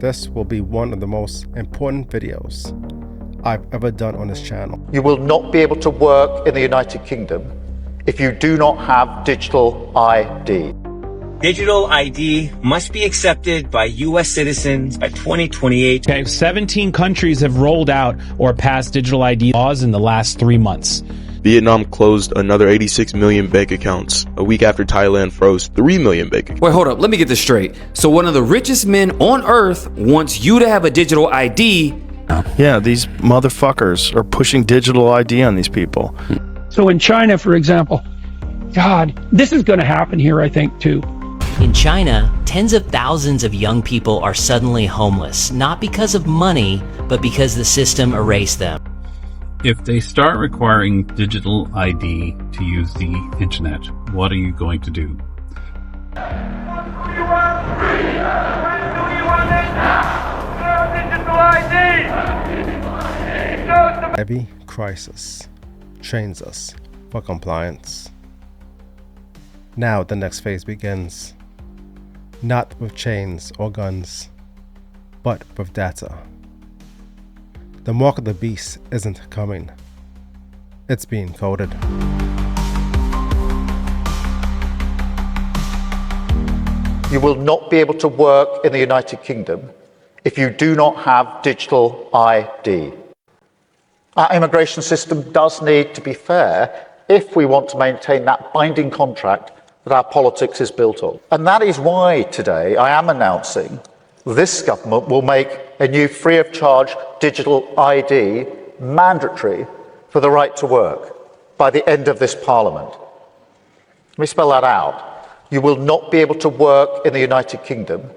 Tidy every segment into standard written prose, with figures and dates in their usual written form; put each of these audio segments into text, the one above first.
this will be one of the most important videos I've ever done on this channel. You will not be able to work in the United Kingdom if you do not have digital ID. Digital ID must be accepted by U.S. citizens by 2028. Okay, 17 countries have rolled out or passed digital ID laws in the last 3 months. Vietnam closed another 86 million bank accounts a week after Thailand froze 3 million bank accounts. Wait, hold up. Let me get this straight. So one of the richest men on earth wants you to have a digital ID. Yeah, these motherfuckers are pushing digital ID on these people. So in China, for example, God, this is going to happen here, I think, too. In China, tens of thousands of young people are suddenly homeless, not because of money, but because the system erased them. If they start requiring digital ID to use the internet, what are you going to do? Every crisis trains us for compliance. Now the next phase begins. Not with chains or guns, but with data. The mark of the beast isn't coming. It's being coded. You will not be able to work in the United Kingdom if you do not have digital ID. Our immigration system does need to be fair if we want to maintain that binding contract that our politics is built on. And that is why today I am announcing this government will make a new free of charge digital ID mandatory for the right to work by the end of this Parliament. Let me spell that out. You will not be able to work in the United Kingdom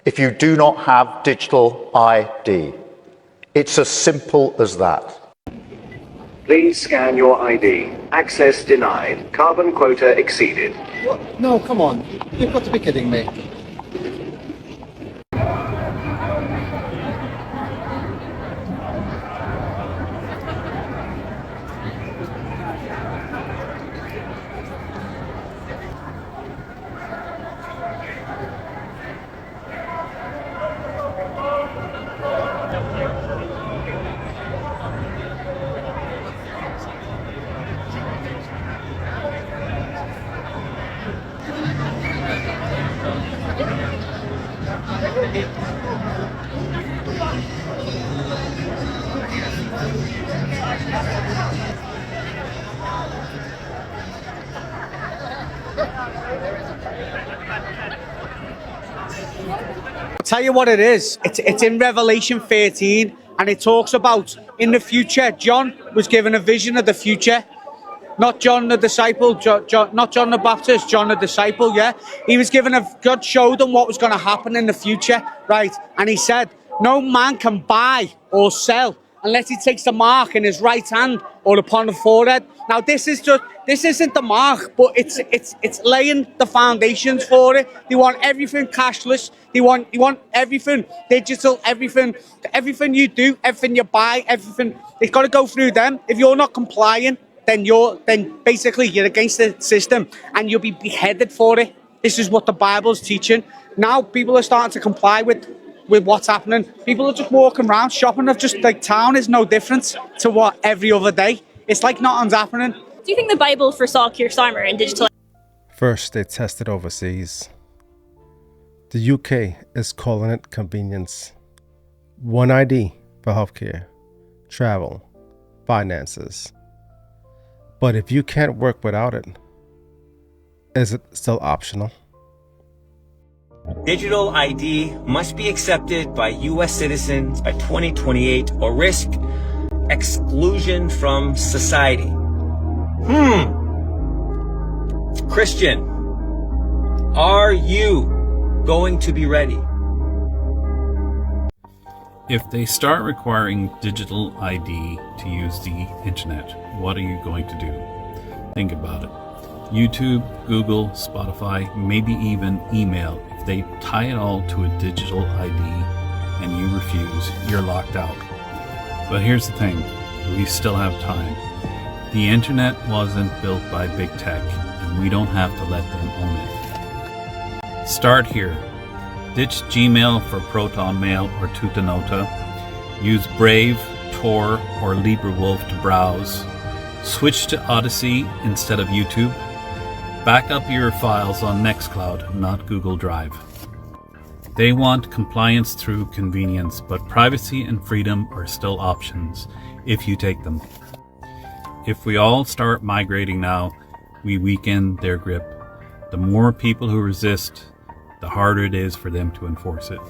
if you do not have digital ID. It's as simple as that. Please scan your ID. Access denied. Carbon quota exceeded. What? No, come on. You've got to be kidding me. I'll tell you what it is. It's in Revelation 13, and it talks about in the future. John was given a vision of the future. Not John the disciple, not John the Baptist, John the disciple, yeah? He was given God showed him what was going to happen in the future, right? And he said, no man can buy or sell unless he takes the mark in his right hand or upon the forehead. Now this isn't the mark, but it's laying the foundations for it. They want everything cashless. They want everything digital, everything you do, everything you buy, everything. It's got to go through them. If you're not complying, then basically you're against the system and you'll be beheaded for it. This is what the Bible's teaching. Now people are starting to comply with what's happening. People are just walking around shopping. Of just like town is no different to what every other day. It's like nothing's happening. Do you think the Bible foresaw Keir Starmer in digital? First they tested overseas. The UK is calling it convenience. One ID for healthcare, travel, finances. But if you can't work without it, is it still optional? Digital ID must be accepted by U.S. citizens by 2028 or risk exclusion from society. Christian, are you going to be ready? If they start requiring digital ID to use the internet, what are you going to do? Think about it. YouTube, Google, Spotify, maybe even email. If they tie it all to a digital ID and you refuse, you're locked out. But here's the thing, we still have time. The internet wasn't built by big tech, and we don't have to let them own it. Start here. Ditch Gmail for Proton Mail or Tutanota. Use Brave, Tor, or LibreWolf to browse. Switch to Odyssey instead of YouTube. Back up your files on Nextcloud, not Google Drive. They want compliance through convenience, but privacy and freedom are still options if you take them. If we all start migrating now, we weaken their grip. The more people who resist, the harder it is for them to enforce it.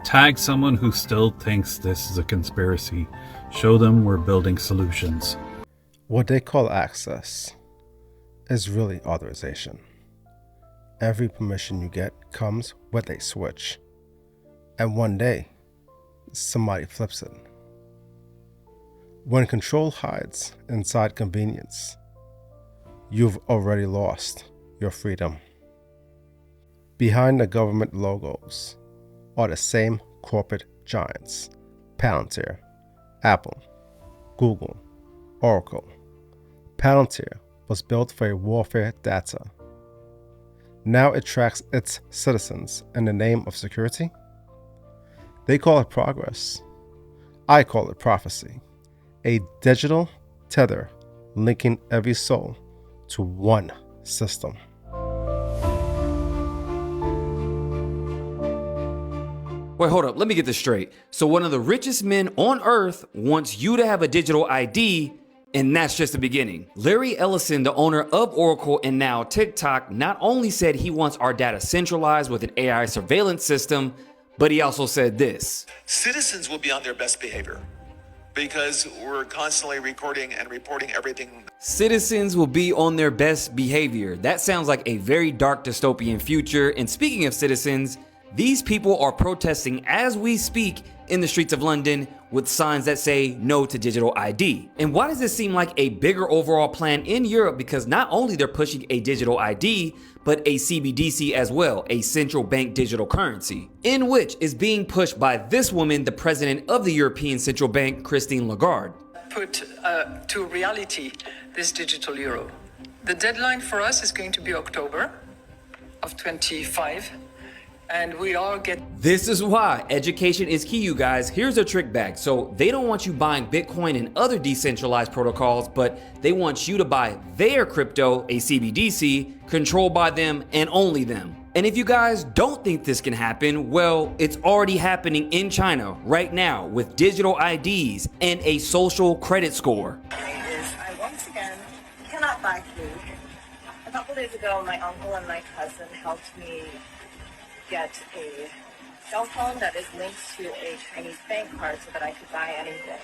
Tag someone who still thinks this is a conspiracy. Show them we're building solutions. What they call access is really authorization. Every permission you get comes with a switch. And one day, somebody flips it. When control hides inside convenience, you've already lost your freedom. Behind the government logos are the same corporate giants: Palantir, Apple, Google, Oracle. Palantir was built for a warfare data. Now it tracks its citizens in the name of security. They call it progress. I call it prophecy. A digital tether linking every soul to one system. Wait, hold up. Let me get this straight. So one of the richest men on earth wants you to have a digital ID, and that's just the beginning. Larry Ellison, the owner of Oracle and now TikTok, not only said he wants our data centralized with an AI surveillance system, but he also said this. Citizens will be on their best behavior because we're constantly recording and reporting everything. Citizens will be on their best behavior. That sounds like a very dark dystopian future. And speaking of citizens, these people are protesting as we speak in the streets of London with signs that say no to digital ID. And why does this seem like a bigger overall plan in Europe? Because not only they're pushing a digital ID, but a CBDC as well, a central bank digital currency, in which is being pushed by this woman, the president of the European Central Bank, Christine Lagarde. Put to reality this digital euro. The deadline for us is going to be October of 25. And we all get... This is why education is key, you guys. Here's a trick bag. So they don't want you buying Bitcoin and other decentralized protocols, but they want you to buy their crypto, a CBDC, controlled by them and only them. And if you guys don't think this can happen, well, it's already happening in China right now with digital IDs and a social credit score. I once again cannot buy food. A couple days ago, my uncle and my cousin helped me get a cell phone that is linked to a Chinese bank card so that I could buy anything.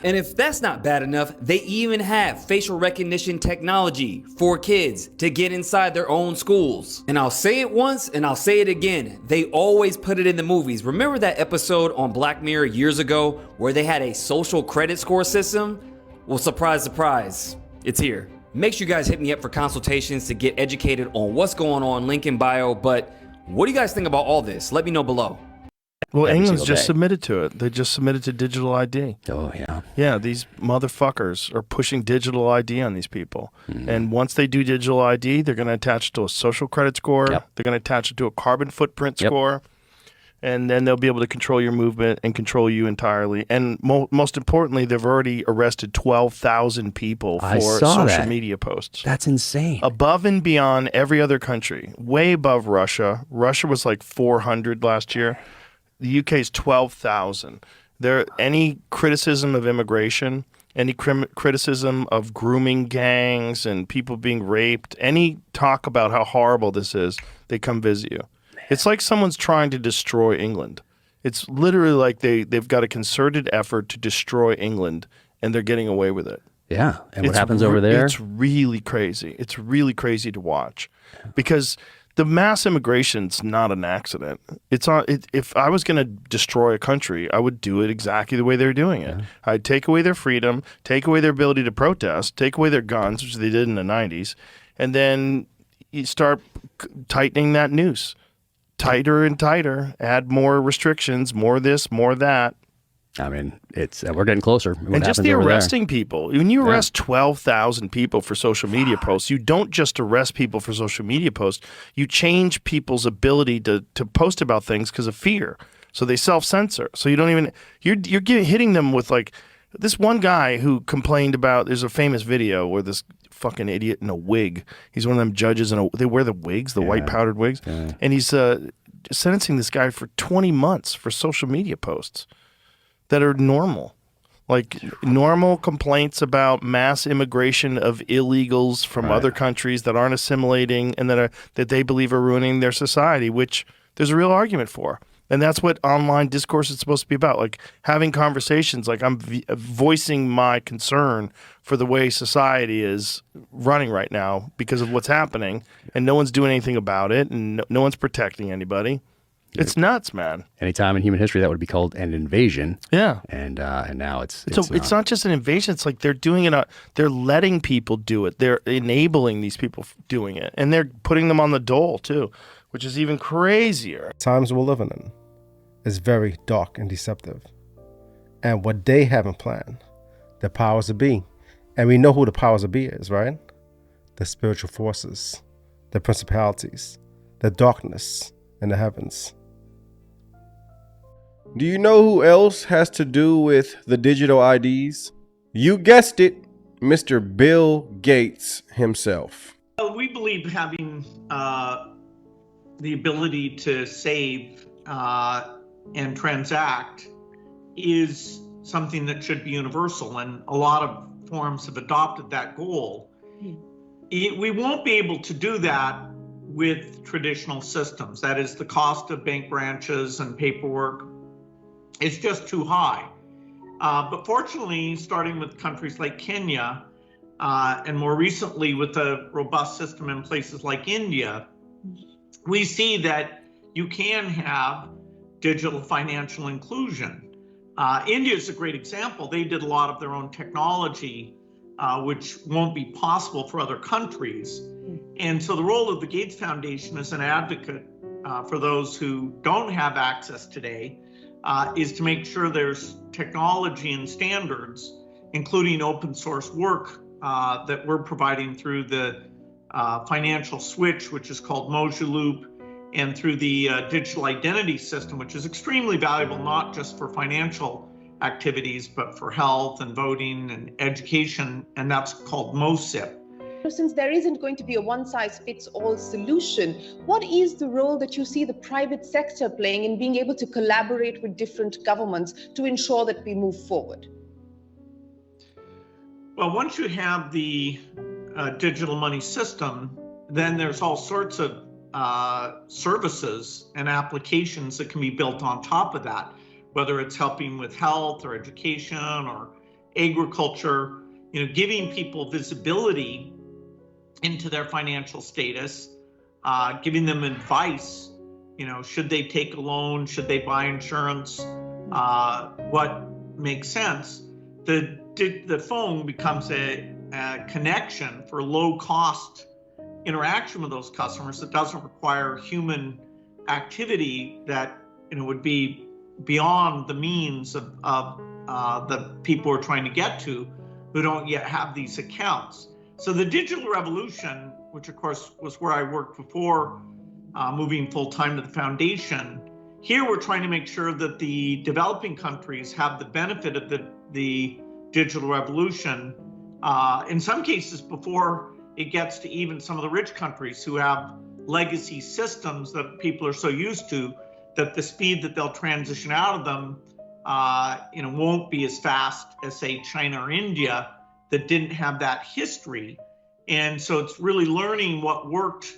And if that's not bad enough, they even have facial recognition technology for kids to get inside their own schools. And I'll say it once and I'll say it again. They always put it in the movies. Remember that episode on Black Mirror years ago where they had a social credit score system? Well, surprise, surprise, it's here. Make sure you guys hit me up for consultations to get educated on what's going on, link in bio. But what do you guys think about all this? Let me know below. Well, England's just submitted to it. They just submitted to digital ID. Oh, yeah. Yeah, these motherfuckers are pushing digital ID on these people. And once they do digital ID, they're going to attach it to a social credit score. They're going to attach it to a carbon footprint score. And then they'll be able to control your movement and control you entirely. And most importantly, they've already arrested 12,000 people for social media posts. That's insane. Above and beyond every other country. Way above Russia. Russia was like 400 last year. The UK is 12,000. Any criticism of immigration, any criticism of grooming gangs and people being raped, any talk about how horrible this is, they come visit you. It's like someone's trying to destroy England. It's literally like they've got a concerted effort to destroy England, and they're getting away with it. Yeah, and what happens over there? It's really crazy. It's really crazy to watch because the mass immigration's not an accident. If I was going to destroy a country, I would do it exactly the way they're doing it. I'd take away their freedom, take away their ability to protest, take away their guns, which they did in the 90s, and then you start tightening that noose. Tighter and tighter, add more restrictions, more this, more that. I mean, it's we're getting closer. What And just happens the over there? arresting people. When you arrest 12,000 people for social media posts, you don't just arrest people for social media posts. You change people's ability to post about things because of fear. So they self-censor. So you don't even hitting them with like this one guy who complained about. There's a famous video where this fucking idiot in a wig. He's one of them judges, and they wear the wigs, the white powdered wigs, and he's sentencing this guy for 20 months for social media posts that are normal, like normal complaints about mass immigration of illegals from other countries that aren't assimilating and that they believe are ruining their society, which there's a real argument for. And that's what online discourse is supposed to be about, like having conversations. Like I'm voicing my concern for the way society is running right now because of what's happening, and no one's doing anything about it, and no one's protecting anybody. It's nuts, man. Anytime in human history that would be called an invasion. Yeah. And now it's not just an invasion. It's like they're doing it. They're letting people do it. They're enabling these people doing it, and they're putting them on the dole too, which is even crazier. Times we're living in is very dark and deceptive. And what they haven't planned, the powers that be, and we know who the powers that be is, right? The spiritual forces, the principalities, the darkness in the heavens. Do you know who else has to do with the digital IDs? You guessed it, Mr. Bill Gates himself. Well, we believe having the ability to save and transact is something that should be universal, and a lot of forums have adopted that goal. We won't be able to do that with traditional systems. That is, the cost of bank branches and paperwork is just too high. But fortunately, starting with countries like Kenya, and more recently with a robust system in places like India, we see that you can have digital financial inclusion. India is a great example. They did a lot of their own technology, which won't be possible for other countries. And so the role of the Gates Foundation as an advocate for those who don't have access today is to make sure there's technology and standards, including open source work that we're providing through the financial switch, which is called Mojaloop, and through the digital identity system, which is extremely valuable, not just for financial activities, but for health and voting and education, and that's called MOSIP. Since there isn't going to be a one-size-fits-all solution, what is the role that you see the private sector playing in being able to collaborate with different governments to ensure that we move forward? Well, once you have the digital money system, then there's all sorts of services and applications that can be built on top of that, whether it's helping with health or education or agriculture, giving people visibility into their financial status, giving them advice, should they take a loan, should they buy insurance, what makes sense. The phone becomes a connection for low cost interaction with those customers that doesn't require human activity that would be beyond the means of the people we're trying to get to who don't yet have these accounts. So the digital revolution, which of course was where I worked before moving full-time to the foundation, here we're trying to make sure that the developing countries have the benefit of the digital revolution, in some cases before it gets to even some of the rich countries who have legacy systems that people are so used to that the speed that they'll transition out of them won't be as fast as, say, China or India that didn't have that history. And so it's really learning what worked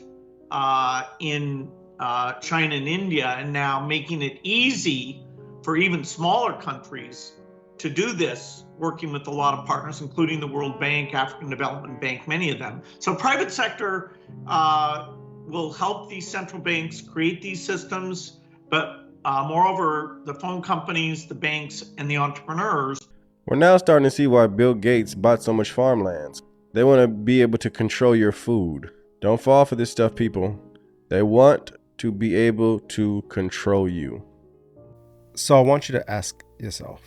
in China and India, and now making it easy for even smaller countries to do this, working with a lot of partners, including the World Bank, African Development Bank, many of them. So private sector will help these central banks create these systems, but moreover, the phone companies, the banks, and the entrepreneurs. We're now starting to see why Bill Gates bought so much farmlands. They want to be able to control your food. Don't fall for this stuff, people. They want to be able to control you. So I want you to ask yourself,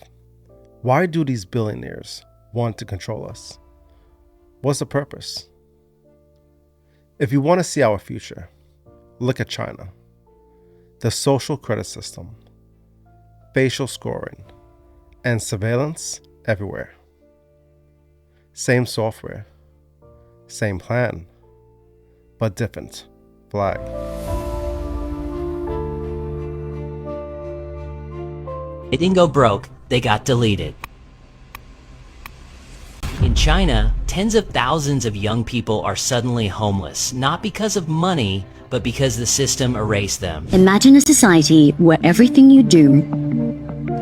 Why do these billionaires want to control us? What's the purpose? If you want to see our future, look at China. The social credit system, facial scoring, and surveillance everywhere. Same software, same plan, but different flag. It didn't go broke, they got deleted. In China, tens of thousands of young people are suddenly homeless, not because of money, but because the system erased them. Imagine a society where everything you do,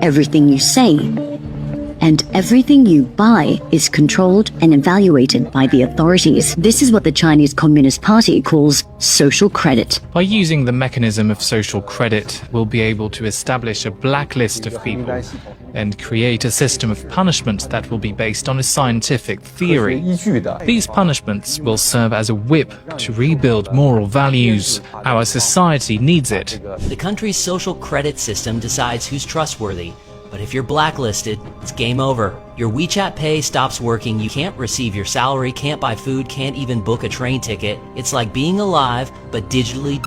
everything you say, and everything you buy is controlled and evaluated by the authorities. This is what the Chinese Communist Party calls social credit. By using the mechanism of social credit, we'll be able to establish a blacklist of people and create a system of punishment that will be based on a scientific theory. These punishments will serve as a whip to rebuild moral values. Our society needs it. The country's social credit system decides who's trustworthy. But if you're blacklisted, it's game over. Your WeChat Pay stops working, you can't receive your salary, can't buy food, can't even book a train ticket. It's like being alive, but digitally.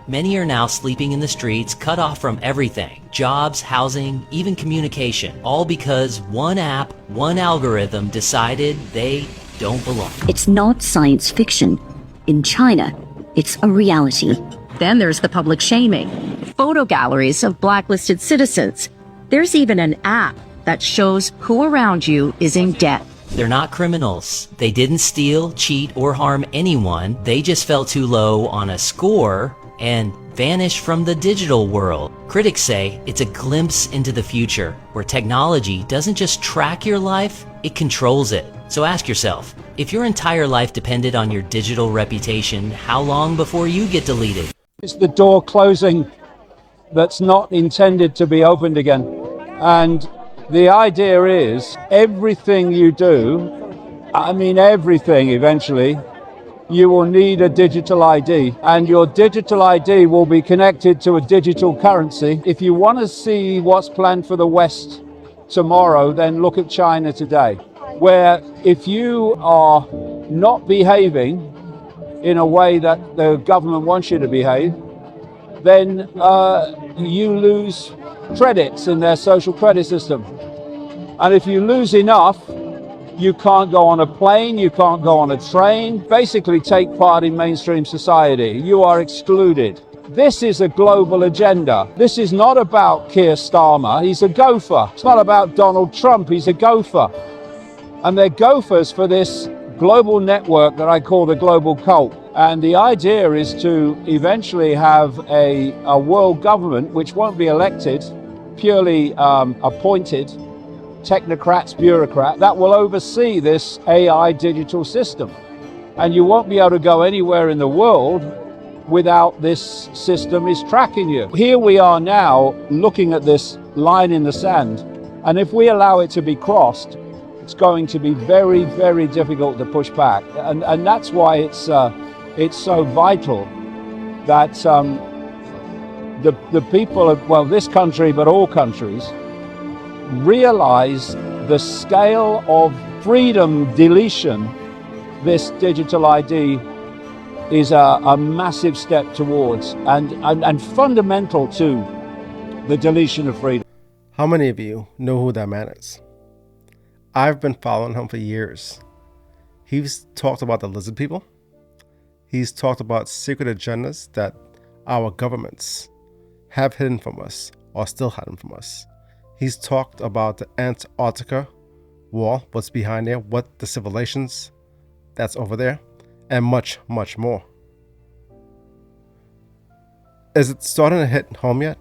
Many are now sleeping in the streets, cut off from everything. Jobs, housing, even communication. All because one app, one algorithm decided they don't belong. It's not science fiction. In China, it's a reality. Then there's the public shaming. Photo galleries of blacklisted citizens. There's even an app that shows who around you is in debt. They're not criminals. They didn't steal, cheat, or harm anyone. They just fell too low on a score and vanished from the digital world. Critics say it's a glimpse into the future, where technology doesn't just track your life, it controls it. So ask yourself, if your entire life depended on your digital reputation, how long before you get deleted? It's the door closing that's not intended to be opened again. And the idea is everything you do, I mean everything eventually, you will need a digital ID, and your digital ID will be connected to a digital currency. If you want to see what's planned for the West tomorrow, then look at China today, where if you are not behaving in a way that the government wants you to behave, then you lose credits in their social credit system. And if you lose enough, you can't go on a plane, you can't go on a train, basically take part in mainstream society. You are excluded. This is a global agenda. This is not about Keir Starmer, he's a gopher. It's not about Donald Trump, he's a gopher. And they're gophers for this global network that I call the global cult. And the idea is to eventually have a world government which won't be elected, purely appointed, technocrats, bureaucrats, that will oversee this AI digital system. And you won't be able to go anywhere in the world without this system is tracking you. Here we are now looking at this line in the sand, and if we allow it to be crossed, it's going to be very, very difficult to push back. And that's why it's so vital that the people of, well, this country, but all countries, realize the scale of freedom deletion this digital ID is a massive step towards and fundamental to the deletion of freedom. How many of you know who that man is? I've been following him for years. He's talked about the lizard people. He's talked about secret agendas that our governments have hidden from us or still hidden from us. He's talked about the Antarctica wall, what's behind there, what the civilizations that's over there, and much, much more. Is it starting to hit home yet?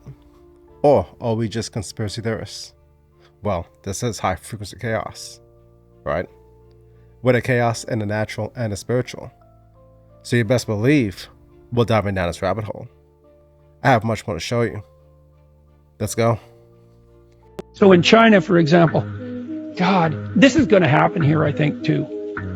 Or are we just conspiracy theorists? Well, this is high frequency chaos, right? With the chaos and the natural and the spiritual. So you best believe we're diving down this rabbit hole. I have much more to show you. Let's go. So in China, for example, God, this is going to happen here, I think, too.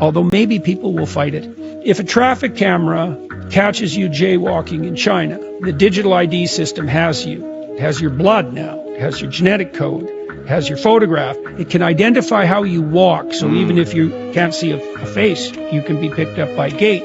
Although maybe people will fight it. If a traffic camera catches you jaywalking in China, the digital ID system has you. It has your blood now. It has your genetic code. has your photograph. It can identify how you walk. So even if you can't see a face, you can be picked up by gait.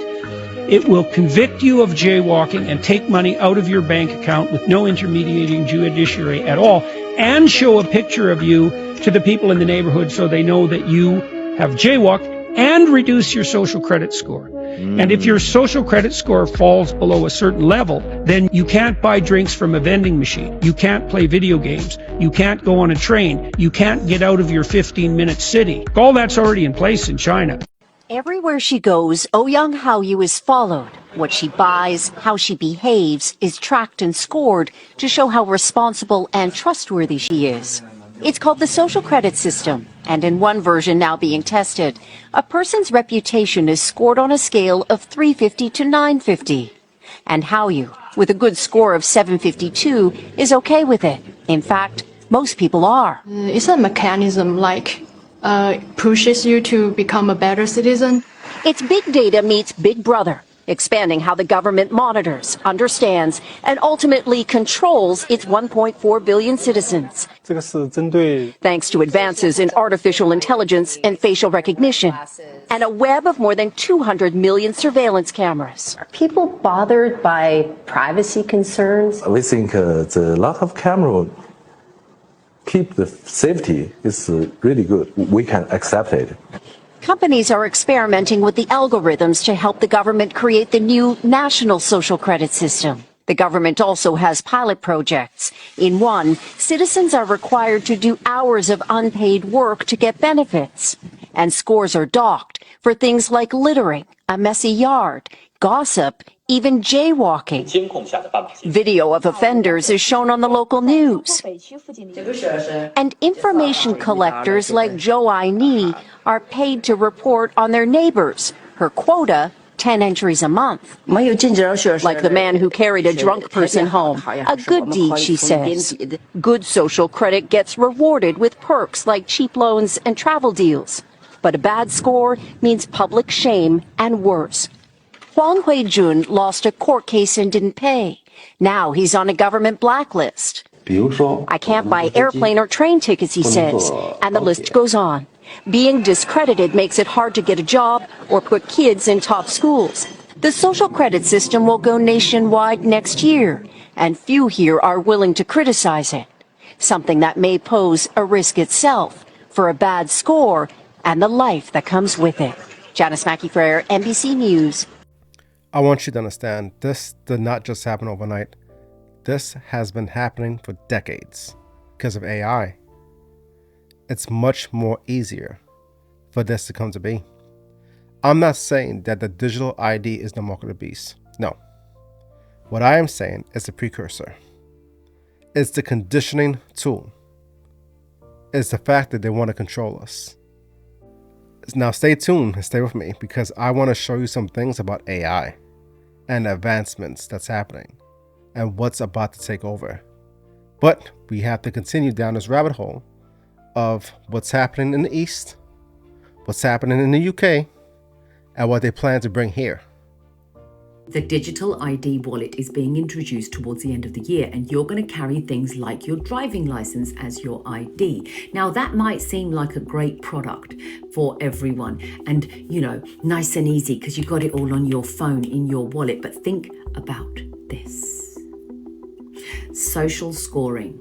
It will convict you of jaywalking and take money out of your bank account with no intermediating judiciary at all, and show a picture of you to the people in the neighborhood so they know that you have jaywalked, and reduce your social credit score. And if your social credit score falls below a certain level, then you can't buy drinks from a vending machine. You can't play video games. You can't go on a train. You can't get out of your 15-minute city. All that's already in place in China. Everywhere she goes, Ouyang Haoyu is followed. What she buys, how she behaves, is tracked and scored to show how responsible and trustworthy she is. It's called the social credit system, and in one version now being tested, a person's reputation is scored on a scale of 350 to 950. And Haoyu, with a good score of 752, is okay with it. In fact, most people are. It's a mechanism pushes you to become a better citizen. It's big data meets Big Brother, expanding how the government monitors, understands, and ultimately controls its 1.4 billion citizens. Thanks to advances in artificial intelligence and facial recognition, and a web of more than 200 million surveillance cameras. Are people bothered by privacy concerns? We think the lot of camera keep the safety is really good. We can accept it. Companies are experimenting with the algorithms to help the government create the new national social credit system. The government also has pilot projects. In one, citizens are required to do hours of unpaid work to get benefits. And scores are docked for things like littering, a messy yard, gossip, even jaywalking. Video of offenders is shown on the local news. And information collectors like Zhou Aini are paid to report on their neighbors. Her quota, 10 entries a month. Like the man who carried a drunk person home. A good deed, she says. Good social credit gets rewarded with perks like cheap loans and travel deals. But a bad score means public shame and worse. Huang Huijun lost a court case and didn't pay. Now he's on a government blacklist. I can't buy airplane or train tickets, he says, and the list goes on. Being discredited makes it hard to get a job or put kids in top schools. The social credit system will go nationwide next year, and few here are willing to criticize it. Something that may pose a risk itself for a bad score and the life that comes with it. Janice Mackey-Frere, NBC News. I want you to understand, this did not just happen overnight. This has been happening for decades because of AI. It's much more easier for this to come to be. I'm not saying that the digital ID is the mark of the beast. No. What I am saying is the precursor. It's the conditioning tool. It's the fact that they want to control us. Now stay tuned and stay with me because I want to show you some things about AI and the advancements that's happening and what's about to take over. But we have to continue down this rabbit hole of what's happening in the East, what's happening in the UK, and what they plan to bring here. The digital ID wallet is being introduced towards the end of the year, and you're going to carry things like your driving license as your ID. Now, that might seem like a great product for everyone and, nice and easy because you got it all on your phone in your wallet. But think about this. Social scoring,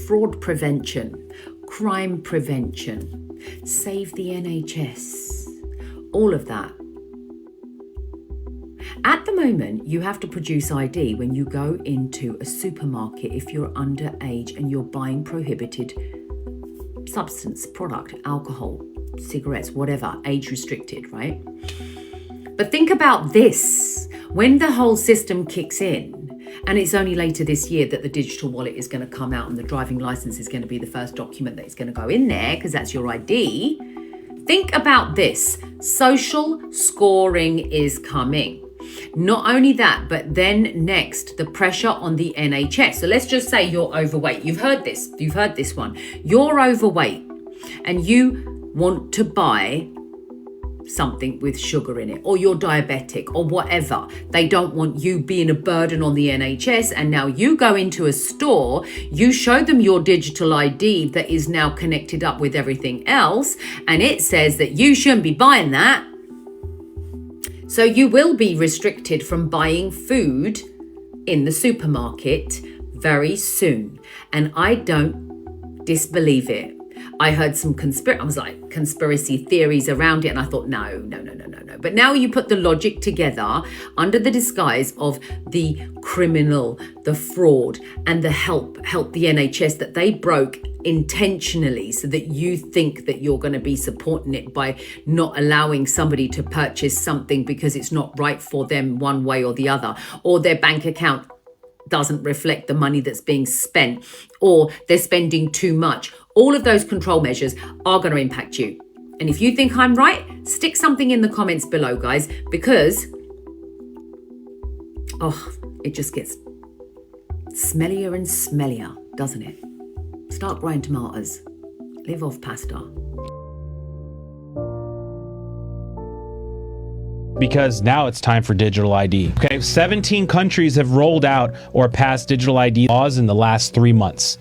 fraud prevention, crime prevention, save the NHS, all of that. At the moment, you have to produce ID when you go into a supermarket if you're underage and you're buying prohibited substance, product, alcohol, cigarettes, whatever, age restricted, right? But think about this. When the whole system kicks in, and it's only later this year that the digital wallet is going to come out and the driving license is going to be the first document that is going to go in there because that's your ID. Think about this. Social scoring is coming. Not only that, but then next, the pressure on the NHS. So let's just say you're overweight. You've heard this one. You're overweight and you want to buy something with sugar in it, or you're diabetic or whatever. They don't want you being a burden on the NHS. And now you go into a store, you show them your digital ID that is now connected up with everything else, and it says that you shouldn't be buying that. So you will be restricted from buying food in the supermarket very soon. And I don't disbelieve it. I heard some conspiracy theories around it, and I thought, no. But now you put the logic together under the disguise of the criminal, the fraud, and the help the NHS that they broke intentionally so that you think that you're going to be supporting it by not allowing somebody to purchase something because it's not right for them one way or the other, or their bank account doesn't reflect the money that's being spent, or they're spending too much. All of those control measures are going to impact you. And if you think I'm right, stick something in the comments below, guys, because it just gets smellier and smellier, doesn't it? Start growing tomatoes. Live off pasta. Because now it's time for digital ID. Okay, 17 countries have rolled out or passed digital ID laws in the last 3 months.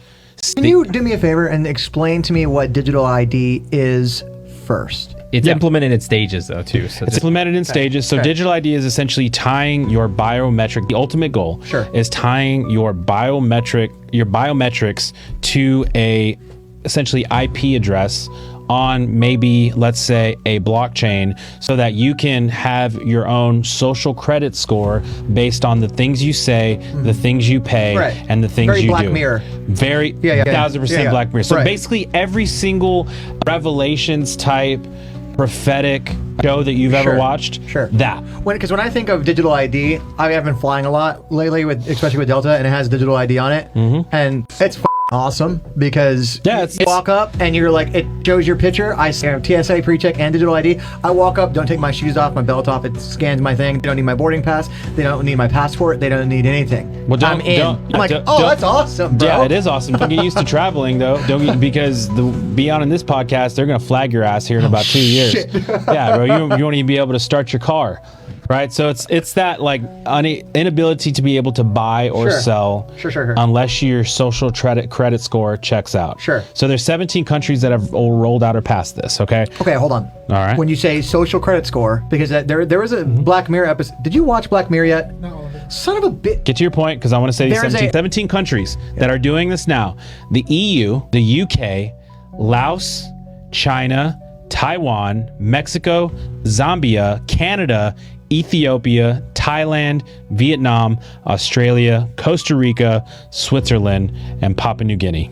Can you do me a favor and explain to me what digital ID is first? It's implemented in stages, though, too. So it's implemented in stages. So digital ID is essentially tying your biometric. The ultimate goal is tying your biometrics to a essentially IP address on maybe, let's say, a blockchain, so that you can have your own social credit score based on the things you say, the things you pay, and the things you Black do. Mirror. Very 1000% Black Mirror. So basically every single Revelations type prophetic show that you've ever watched, that. Because when I think of digital ID, I have been flying a lot lately, especially with Delta, and it has digital ID on it, and it's awesome because you walk up and you're like, it shows your picture. I have TSA pre-check and digital ID. I walk up, don't take my shoes off, my belt off, it scans my thing. They don't need my boarding pass. They don't need my passport. They don't need anything. Well, I'm that's awesome, bro. Yeah, it is awesome. Don't get used to traveling, though. Because beyond in this podcast, they're going to flag your ass here in about 2 years. Yeah, bro, you won't even be able to start your car. Right, so it's that inability to be able to buy or sell unless your social credit score checks out. So there's 17 countries that have all rolled out or passed this. Okay, hold on. All right. When you say social credit score, because there was a Black Mirror episode. Did you watch Black Mirror yet? No. Son of a bitch. Get to your point, because I want to say these 17 countries that are doing this now: the EU, the UK, Laos, China, Taiwan, Mexico, Zambia, Canada, Ethiopia, Thailand, Vietnam, Australia, Costa Rica, Switzerland, and Papua New Guinea.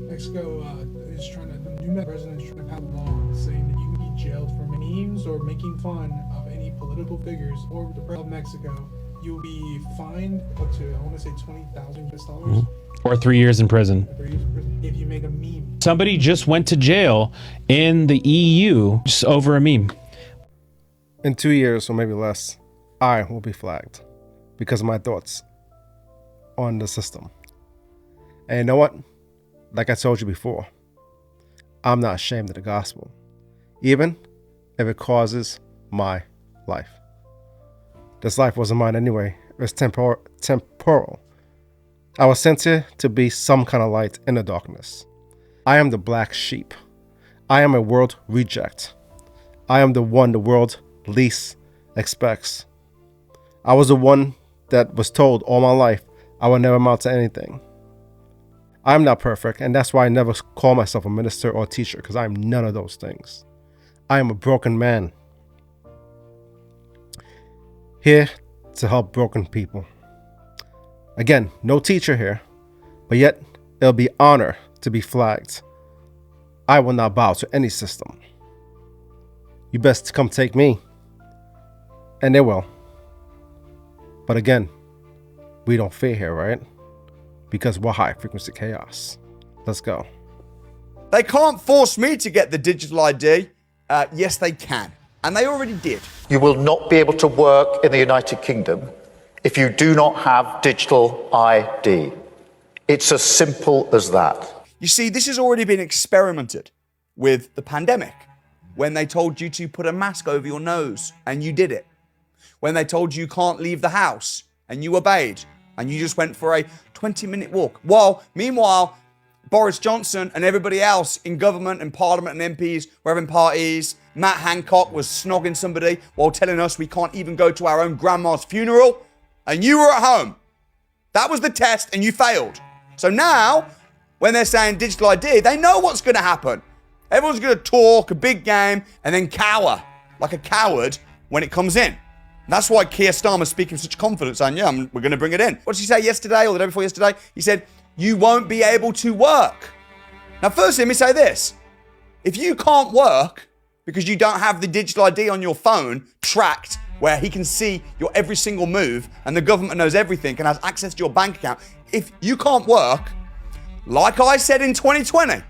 Mexico is the new president is trying to pass a law saying that you can be jailed for memes or making fun of any political figures or the president of Mexico. You'll be fined up to, I want to say, $20,000 Or 3 years in prison. If you make a meme. Somebody just went to jail in the EU just over a meme. In 2 years, or maybe less, I will be flagged because of my thoughts on the system. And you know what? Like I told you before, I'm not ashamed of the gospel, even if it causes my life. This life wasn't mine anyway. It was temporal. I was sent here to be some kind of light in the darkness. I am the black sheep. I am a world reject. I am the one the world least expects. I was the one that was told all my life I would never amount to anything. I'm not perfect, and that's why I never call myself a minister or a teacher, because I'm none of those things. I am a broken man, here to help broken people. Again, no teacher here, but yet it'll be honor to be flagged. I will not bow to any system. You best come take me. And they will. But again, we don't fear here, right? Because we're high frequency chaos. Let's go. They can't force me to get the digital ID. Yes, they can. And they already did. You will not be able to work in the United Kingdom if you do not have digital ID. It's as simple as that. You see, this has already been experimented with the pandemic. when they told you to put a mask over your nose and you did it. When they told you can't leave the house and you obeyed and you just went for a 20-minute walk. Meanwhile, Boris Johnson and everybody else in government and parliament and MPs were having parties. Matt Hancock was snogging somebody while telling us we can't even go to our own grandma's funeral. And you were at home. That was the test and you failed. So now, when they're saying digital ID, they know what's going to happen. Everyone's going to talk a big game and then cower like a coward when it comes in. And that's why Keir Starmer's speaking with such confidence, saying, yeah, we're going to bring it in. What did he say yesterday or the day before yesterday? He said, you won't be able to work. Now, firstly, let me say this. If you can't work because you don't have the digital ID on your phone tracked where he can see your every single move and the government knows everything and has access to your bank account, if you can't work, like I said in 2020,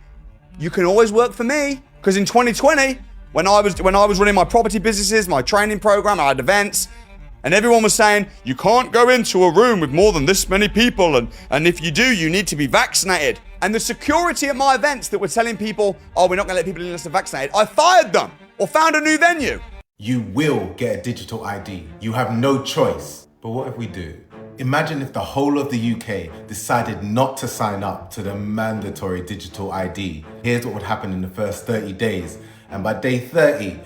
you can always work for me. Because in 2020, when I was running my property businesses, my training program, I had events, and everyone was saying, you can't go into a room with more than this many people, and if you do, you need to be vaccinated. And the security at my events that were telling people, oh, we're not going to let people in unless they're vaccinated, I fired them or found a new venue. You will get a digital ID. You have no choice. But what if we do? Imagine if the whole of the UK decided not to sign up to the mandatory digital ID. Here's what would happen in the first 30 days. And by day 30,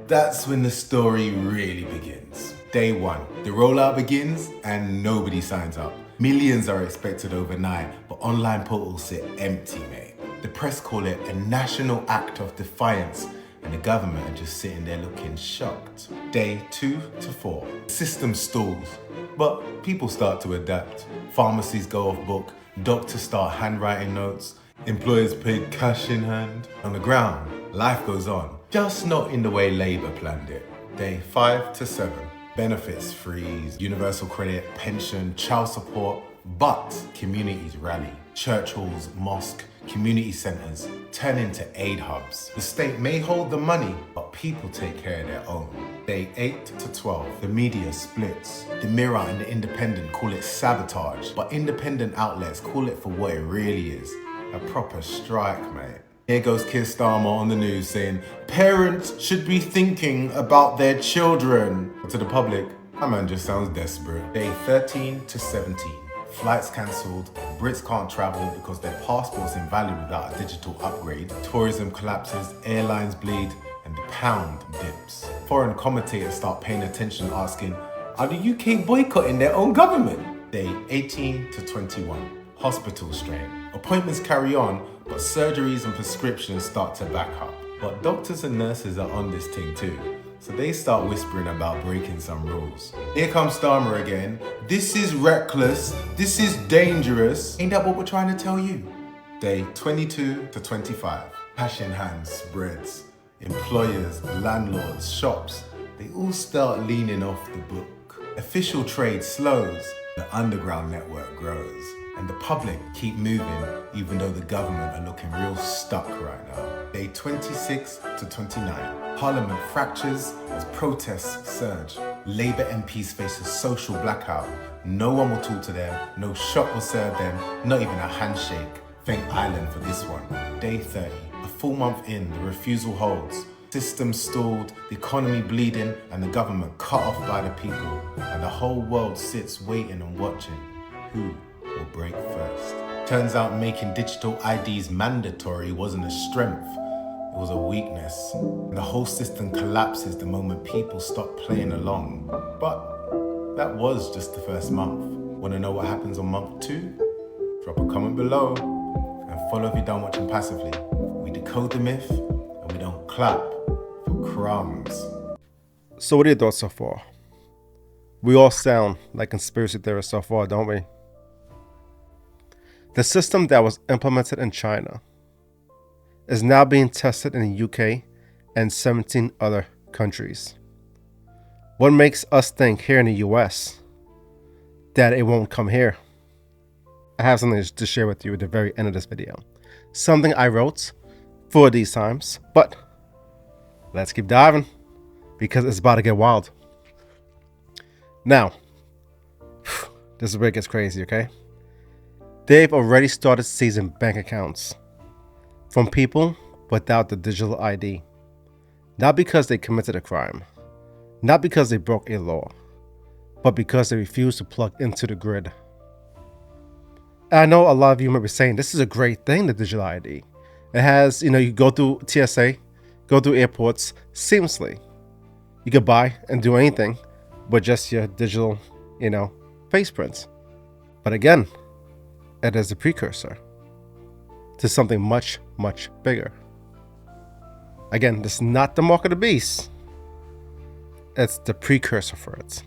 that's when the story really begins. Day 1, the rollout begins and nobody signs up. Millions are expected overnight, but online portals sit empty, mate. The press call it a national act of defiance, and the government are just sitting there looking shocked. Day 2 to 4, the system stalls, but people start to adapt. Pharmacies go off book, doctors start handwriting notes, employers pay cash in hand. On the ground, life goes on, just not in the way Labour planned it. Day 5 to 7, benefits freeze, universal credit, pension, child support, but communities rally. Church halls, mosque, community centres turn into aid hubs. The state may hold the money, but people take care of their own. Day 8 to 12, the media splits. The Mirror and the Independent call it sabotage, but independent outlets call it for what it really is, a proper strike, mate. Here goes Keir Starmer on the news saying, parents should be thinking about their children. But to the public, that man just sounds desperate. Day 13 to 17. Flights cancelled, Brits can't travel because their passport's invalid without a digital upgrade. Tourism collapses, airlines bleed, and the pound dips. Foreign commentators start paying attention, asking, are the UK boycotting their own government? Day 18 to 21. Hospital strain. Appointments carry on, but surgeries and prescriptions start to back up. But doctors and nurses are on this thing too, so they start whispering about breaking some rules. Here comes Starmer again. This is reckless. This is dangerous. Ain't that what we're trying to tell you? Day 22 to 25. Cash in hand spreads. Employers, landlords, shops, they all start leaning off the book. Official trade slows. The underground network grows. And the public keep moving, even though the government are looking real stuck right now. Day 26 to 29. Parliament fractures as protests surge. Labour MPs face a social blackout. No one will talk to them, no shop will serve them, not even a handshake. Thank Ireland for this one. Day 30. A full month in, the refusal holds. Systems stalled, the economy bleeding, and the government cut off by the people. And the whole world sits waiting and watching. Who will break first? Turns out making digital IDs mandatory wasn't a strength, it was a weakness. And the whole system collapses the moment people stop playing along. But that was just the first month. Want to know what happens on month 2? Drop a comment below and follow if you're done watching passively. We decode the myth and we don't clap for crumbs. So what are your thoughts so far? We all sound like conspiracy theorists so far, don't we? The system that was implemented in China is now being tested in the UK and 17 other countries. What makes us think here in the US that it won't come here? I have something to share with you at the very end of this video. Something I wrote for these times, but let's keep diving because it's about to get wild. Now, this is where it gets crazy, okay? They've already started seizing bank accounts from people without the digital ID. Not because they committed a crime, not because they broke a law, but because they refused to plug into the grid. And I know a lot of you may be saying, this is a great thing, the digital ID. It has, you go through TSA, go through airports seamlessly. You could buy and do anything but just your digital, face prints. But again, it is a precursor to something much, much bigger. Again, this is not the mark of the beast. It's the precursor for it.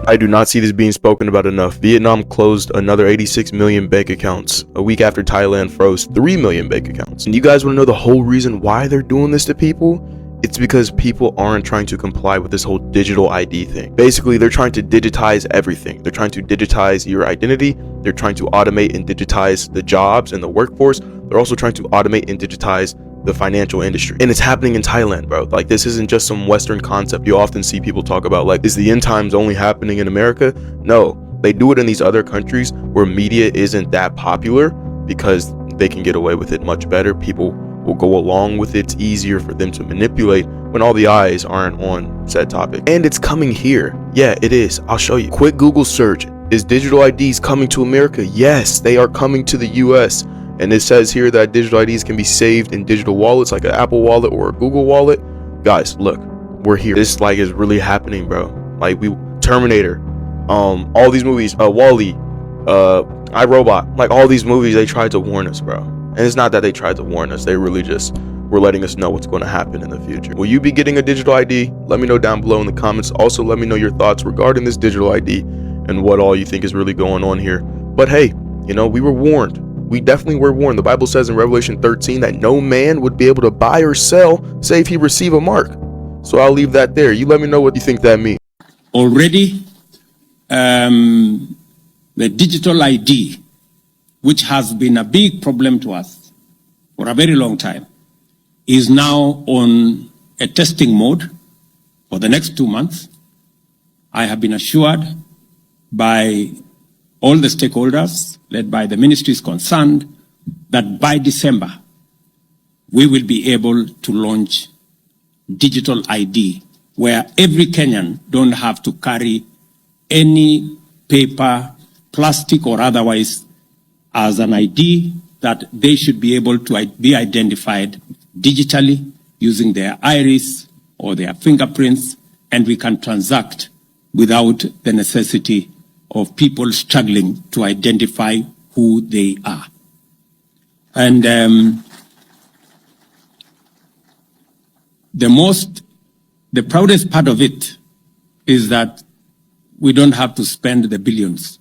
I do not see this being spoken about enough. Vietnam closed another 86 million bank accounts a week after Thailand froze 3 million bank accounts. And you guys want to know the whole reason why they're doing this to people? It's because people aren't trying to comply with this whole digital ID thing. Basically, they're trying to digitize everything. They're trying to digitize your identity. They're trying to automate and digitize the jobs and the workforce. They're also trying to automate and digitize the financial industry. And it's happening in Thailand, bro. Like, this isn't just some Western concept. You often see people talk about, like, is the end times only happening in America? No, they do it in these other countries where media isn't that popular because they can get away with it much better. People will go along with it. It's easier for them to manipulate when all the eyes aren't on said topic. And it's coming here. Yeah, it is. I'll show you. Quick Google search. Is digital IDs coming to America? Yes, they are coming to the US. And it says here that digital IDs can be saved in digital wallets like an Apple wallet or a Google wallet. Guys, look, we're here. This is really happening, bro. Like, Terminator, all these movies, WALL-E, iRobot, like all these movies, they tried to warn us, bro. And it's not that they tried to warn us. They really just were letting us know what's going to happen in the future. Will you be getting a digital ID? Let me know down below in the comments. Also, let me know your thoughts regarding this digital ID and what all you think is really going on here. But hey, we were warned. We definitely were warned. The Bible says in Revelation 13 that no man would be able to buy or sell save he receive a mark. So I'll leave that there. You let me know what you think that means. Already, the digital ID, which has been a big problem to us for a very long time, is now on a testing mode for the next 2 months. I have been assured by all the stakeholders, led by the ministries concerned, that by December, we will be able to launch digital ID, where every Kenyan don't have to carry any paper, plastic or otherwise, as an ID, that they should be able to be identified digitally using their iris or their fingerprints, and we can transact without the necessity of people struggling to identify who they are. And the proudest part of it is that we don't have to spend the billions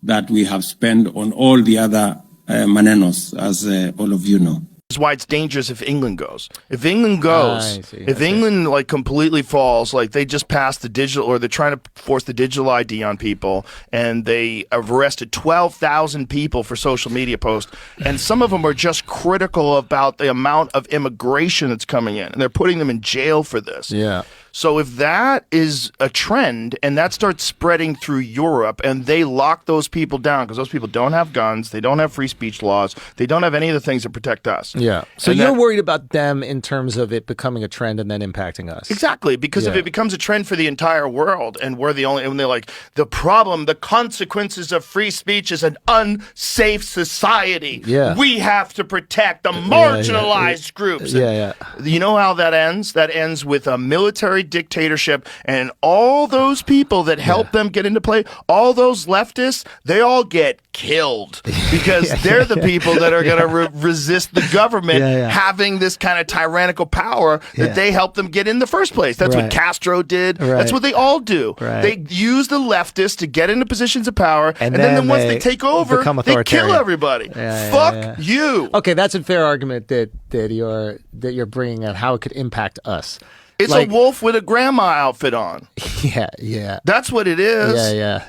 that we have spent on all the other manenos, as all of you know. That's why it's dangerous if England goes. If England goes, if England completely falls, like they just passed the digital, or they're trying to force the digital ID on people, and they have arrested 12,000 people for social media posts, and some of them are just critical about the amount of immigration that's coming in, and they're putting them in jail for this. Yeah. So if that is a trend and that starts spreading through Europe and they lock those people down, because those people don't have guns, they don't have free speech laws, they don't have any of the things that protect us. Yeah. So you're worried about them in terms of it becoming a trend and then impacting us. Exactly. Because if it becomes a trend for the entire world and we're the only, and they're like, the problem, the consequences of free speech is an unsafe society. Yeah. We have to protect the marginalized groups. Yeah. You know how that ends? That ends with a military dictatorship, and all those people that help them get into play, all those leftists, they all get killed because they're the people that are going to resist the government having this kind of tyrannical power that they helped them get in the first place. That's what Castro did. That's what they all do. They use the leftists to get into positions of power, and then once they take over, they kill everybody. Fuck you. Okay, that's a fair argument that you're bringing on how it could impact us. It's a wolf with a grandma outfit on. Yeah. That's what it is. Yeah.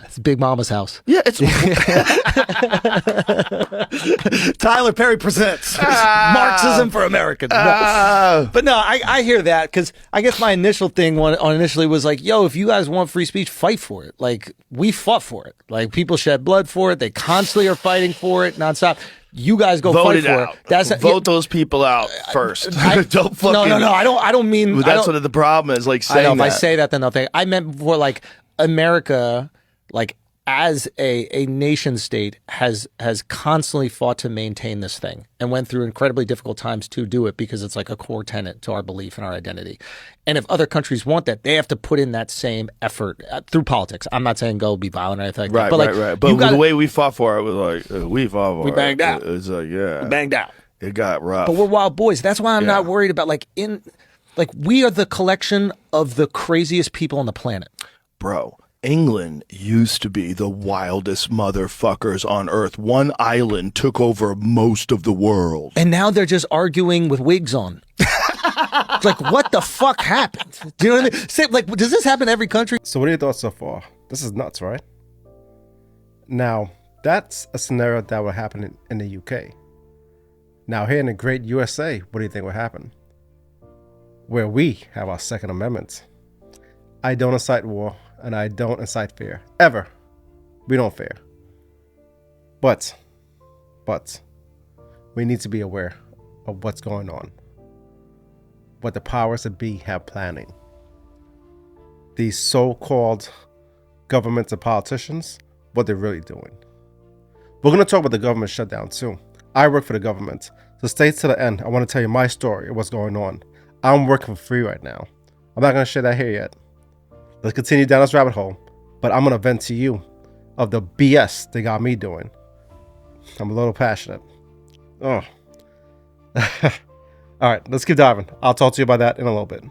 It's Big Mama's house. Yeah, it's Tyler Perry presents Marxism for Americans. But no, I hear that, because I guess my initial thing initially was like, yo, if you guys want free speech, fight for it. Like, we fought for it. Like, people shed blood for it. They constantly are fighting for it nonstop. You guys go Vote fight it for out. it. Vote those people out first. Don't fucking. No. I don't mean. Well, that's what the problem is. Like saying I know if that. I say that, then nothing. I meant for like America, like as a nation state has constantly fought to maintain this thing and went through incredibly difficult times to do it because it's like a core tenet to our belief and our identity. And if other countries want that, they have to put in that same effort through politics. I'm not saying go be violent or anything like that. But like, right. But the way we fought for it was like we fought for it. We banged out. It's like We banged out. It got rough. But we're wild boys. That's why I'm not worried about we are the collection of the craziest people on the planet. Bro, England used to be the wildest motherfuckers on earth. One island took over most of the world. And now they're just arguing with wigs on. It's like, what the fuck happened? Do you know what I mean? Say, like, does this happen in every country? So what are your thoughts so far? This is nuts, right? Now, that's a scenario that would happen in the UK. Now, here in the great USA, what do you think would happen? Where we have our Second Amendment. I don't incite war, and I don't incite fear. Ever. We don't fear. But, we need to be aware of what's going on. What the powers that be have planning. These so-called governments and politicians, what they're really doing. We're going to talk about the government shutdown too. I work for the government. So stay to the end. I want to tell you my story of what's going on. I'm working for free right now. I'm not going to share that here yet. Let's continue down this rabbit hole, but I'm going to vent to you of the BS they got me doing. I'm a little passionate. Oh. All right, let's keep diving. I'll talk to you about that in a little bit.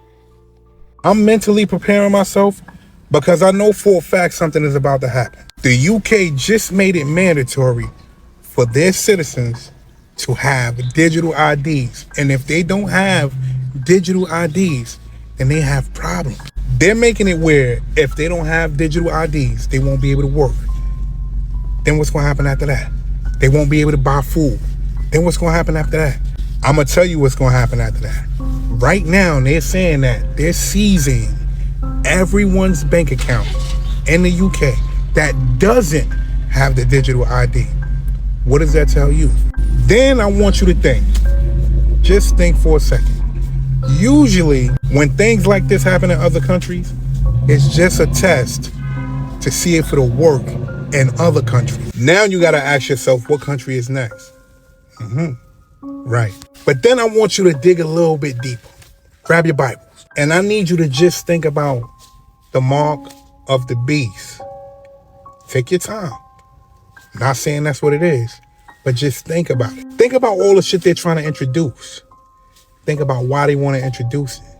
I'm mentally preparing myself because I know for a fact something is about to happen. The UK just made it mandatory for their citizens to have digital IDs. And if they don't have digital IDs, then they have problems. They're making it where if they don't have digital IDs, they won't be able to work. Then what's going to happen after that? They won't be able to buy food. Then what's going to happen after that? I'm going to tell you what's going to happen after that. Right now, they're saying that they're seizing everyone's bank account in the UK that doesn't have the digital ID. What does that tell you? Then I want you to think. Just think for a second. Usually, when things like this happen in other countries, it's just a test to see if it'll work in other countries. Now you got to ask yourself, what country is next? Right. But then I want you to dig a little bit deeper. Grab your Bibles. And I need you to just think about the mark of the beast. Take your time. Not saying that's what it is, but just think about it. Think about all the shit they're trying to introduce. Think about why they want to introduce it.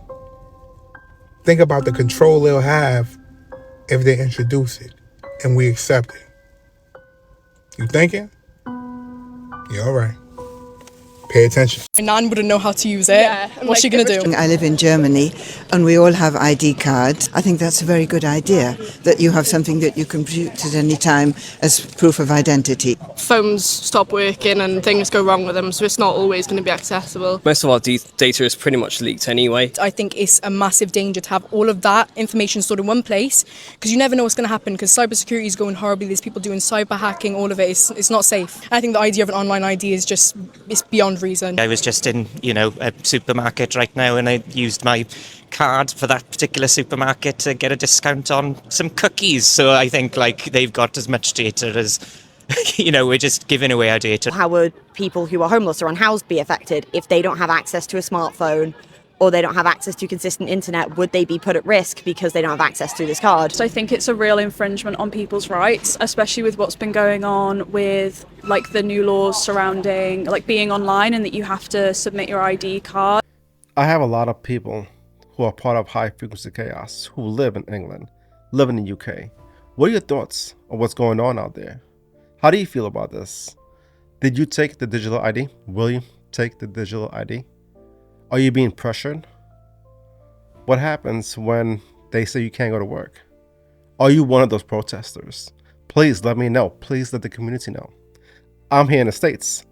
Think about the control they'll have if they introduce it and we accept it. You thinking? Yeah, all right. Pay attention. Nan wouldn't know how to use it. What's she going to do? I live in Germany and we all have ID cards. I think that's a very good idea, that you have something that you can produce at any time as proof of identity. Phones stop working and things go wrong with them, so it's not always going to be accessible. Most of our data is pretty much leaked anyway. I think it's a massive danger to have all of that information stored in one place, because you never know what's going to happen, because cybersecurity is going horribly. There's people doing cyber hacking, all of it. It's not safe. I think the idea of an online ID is just, it's beyond reason. I was just in, a supermarket right now, and I used my card for that particular supermarket to get a discount on some cookies. So I think they've got as much data as, we're just giving away our data. How would people who are homeless or unhoused be affected if they don't have access to a smartphone or they don't have access to consistent internet? Would they be put at risk because they don't have access to this card? So I think it's a real infringement on people's rights, especially with what's been going on with the new laws surrounding being online and that you have to submit your ID card. I have a lot of people who are part of high frequency chaos who live in England, live in the UK. What are your thoughts on what's going on out there? How do you feel about this? Did you take the digital ID? Will you take the digital ID? Are you being pressured? What happens when they say you can't go to work? Are you one of those protesters? Please let me know. Please let the community know. I'm here in the States,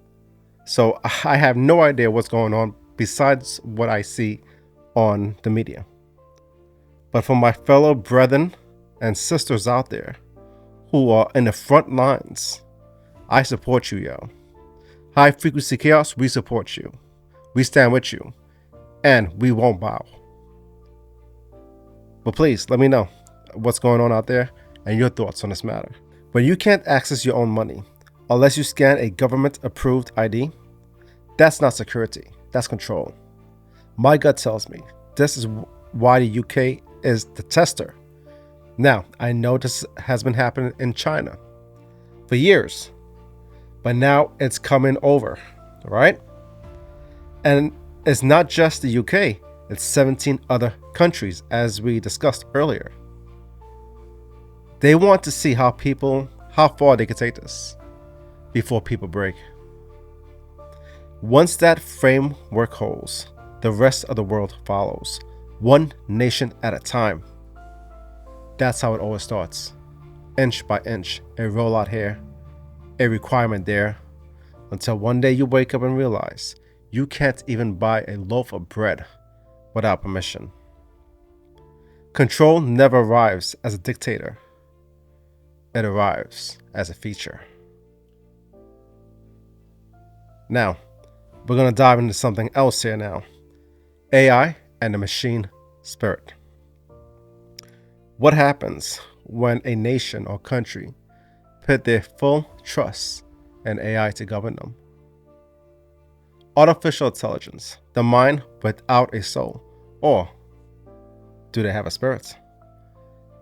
so I have no idea what's going on besides what I see on the media. But for my fellow brethren and sisters out there who are in the front lines, I support you, yo. High frequency chaos, we support you. We stand with you. And we won't bow. But please, let me know what's going on out there and your thoughts on this matter. When you can't access your own money unless you scan a government-approved ID, that's not security, that's control. My gut tells me this is why the UK is the tester. Now, I know this has been happening in China for years, but now it's coming over, right? And it's not just the UK, it's 17 other countries, as we discussed earlier. They want to see how far they can take this before people break. Once that framework holds, the rest of the world follows, one nation at a time. That's how it always starts. Inch by inch, a rollout here, a requirement there, until one day you wake up and realize you can't even buy a loaf of bread without permission. Control never arrives as a dictator. It arrives as a feature. Now, we're going to dive into something else here now. AI and the machine spirit. What happens when a nation or country put their full trust in AI to govern them? Artificial intelligence, the mind without a soul, or do they have a spirit,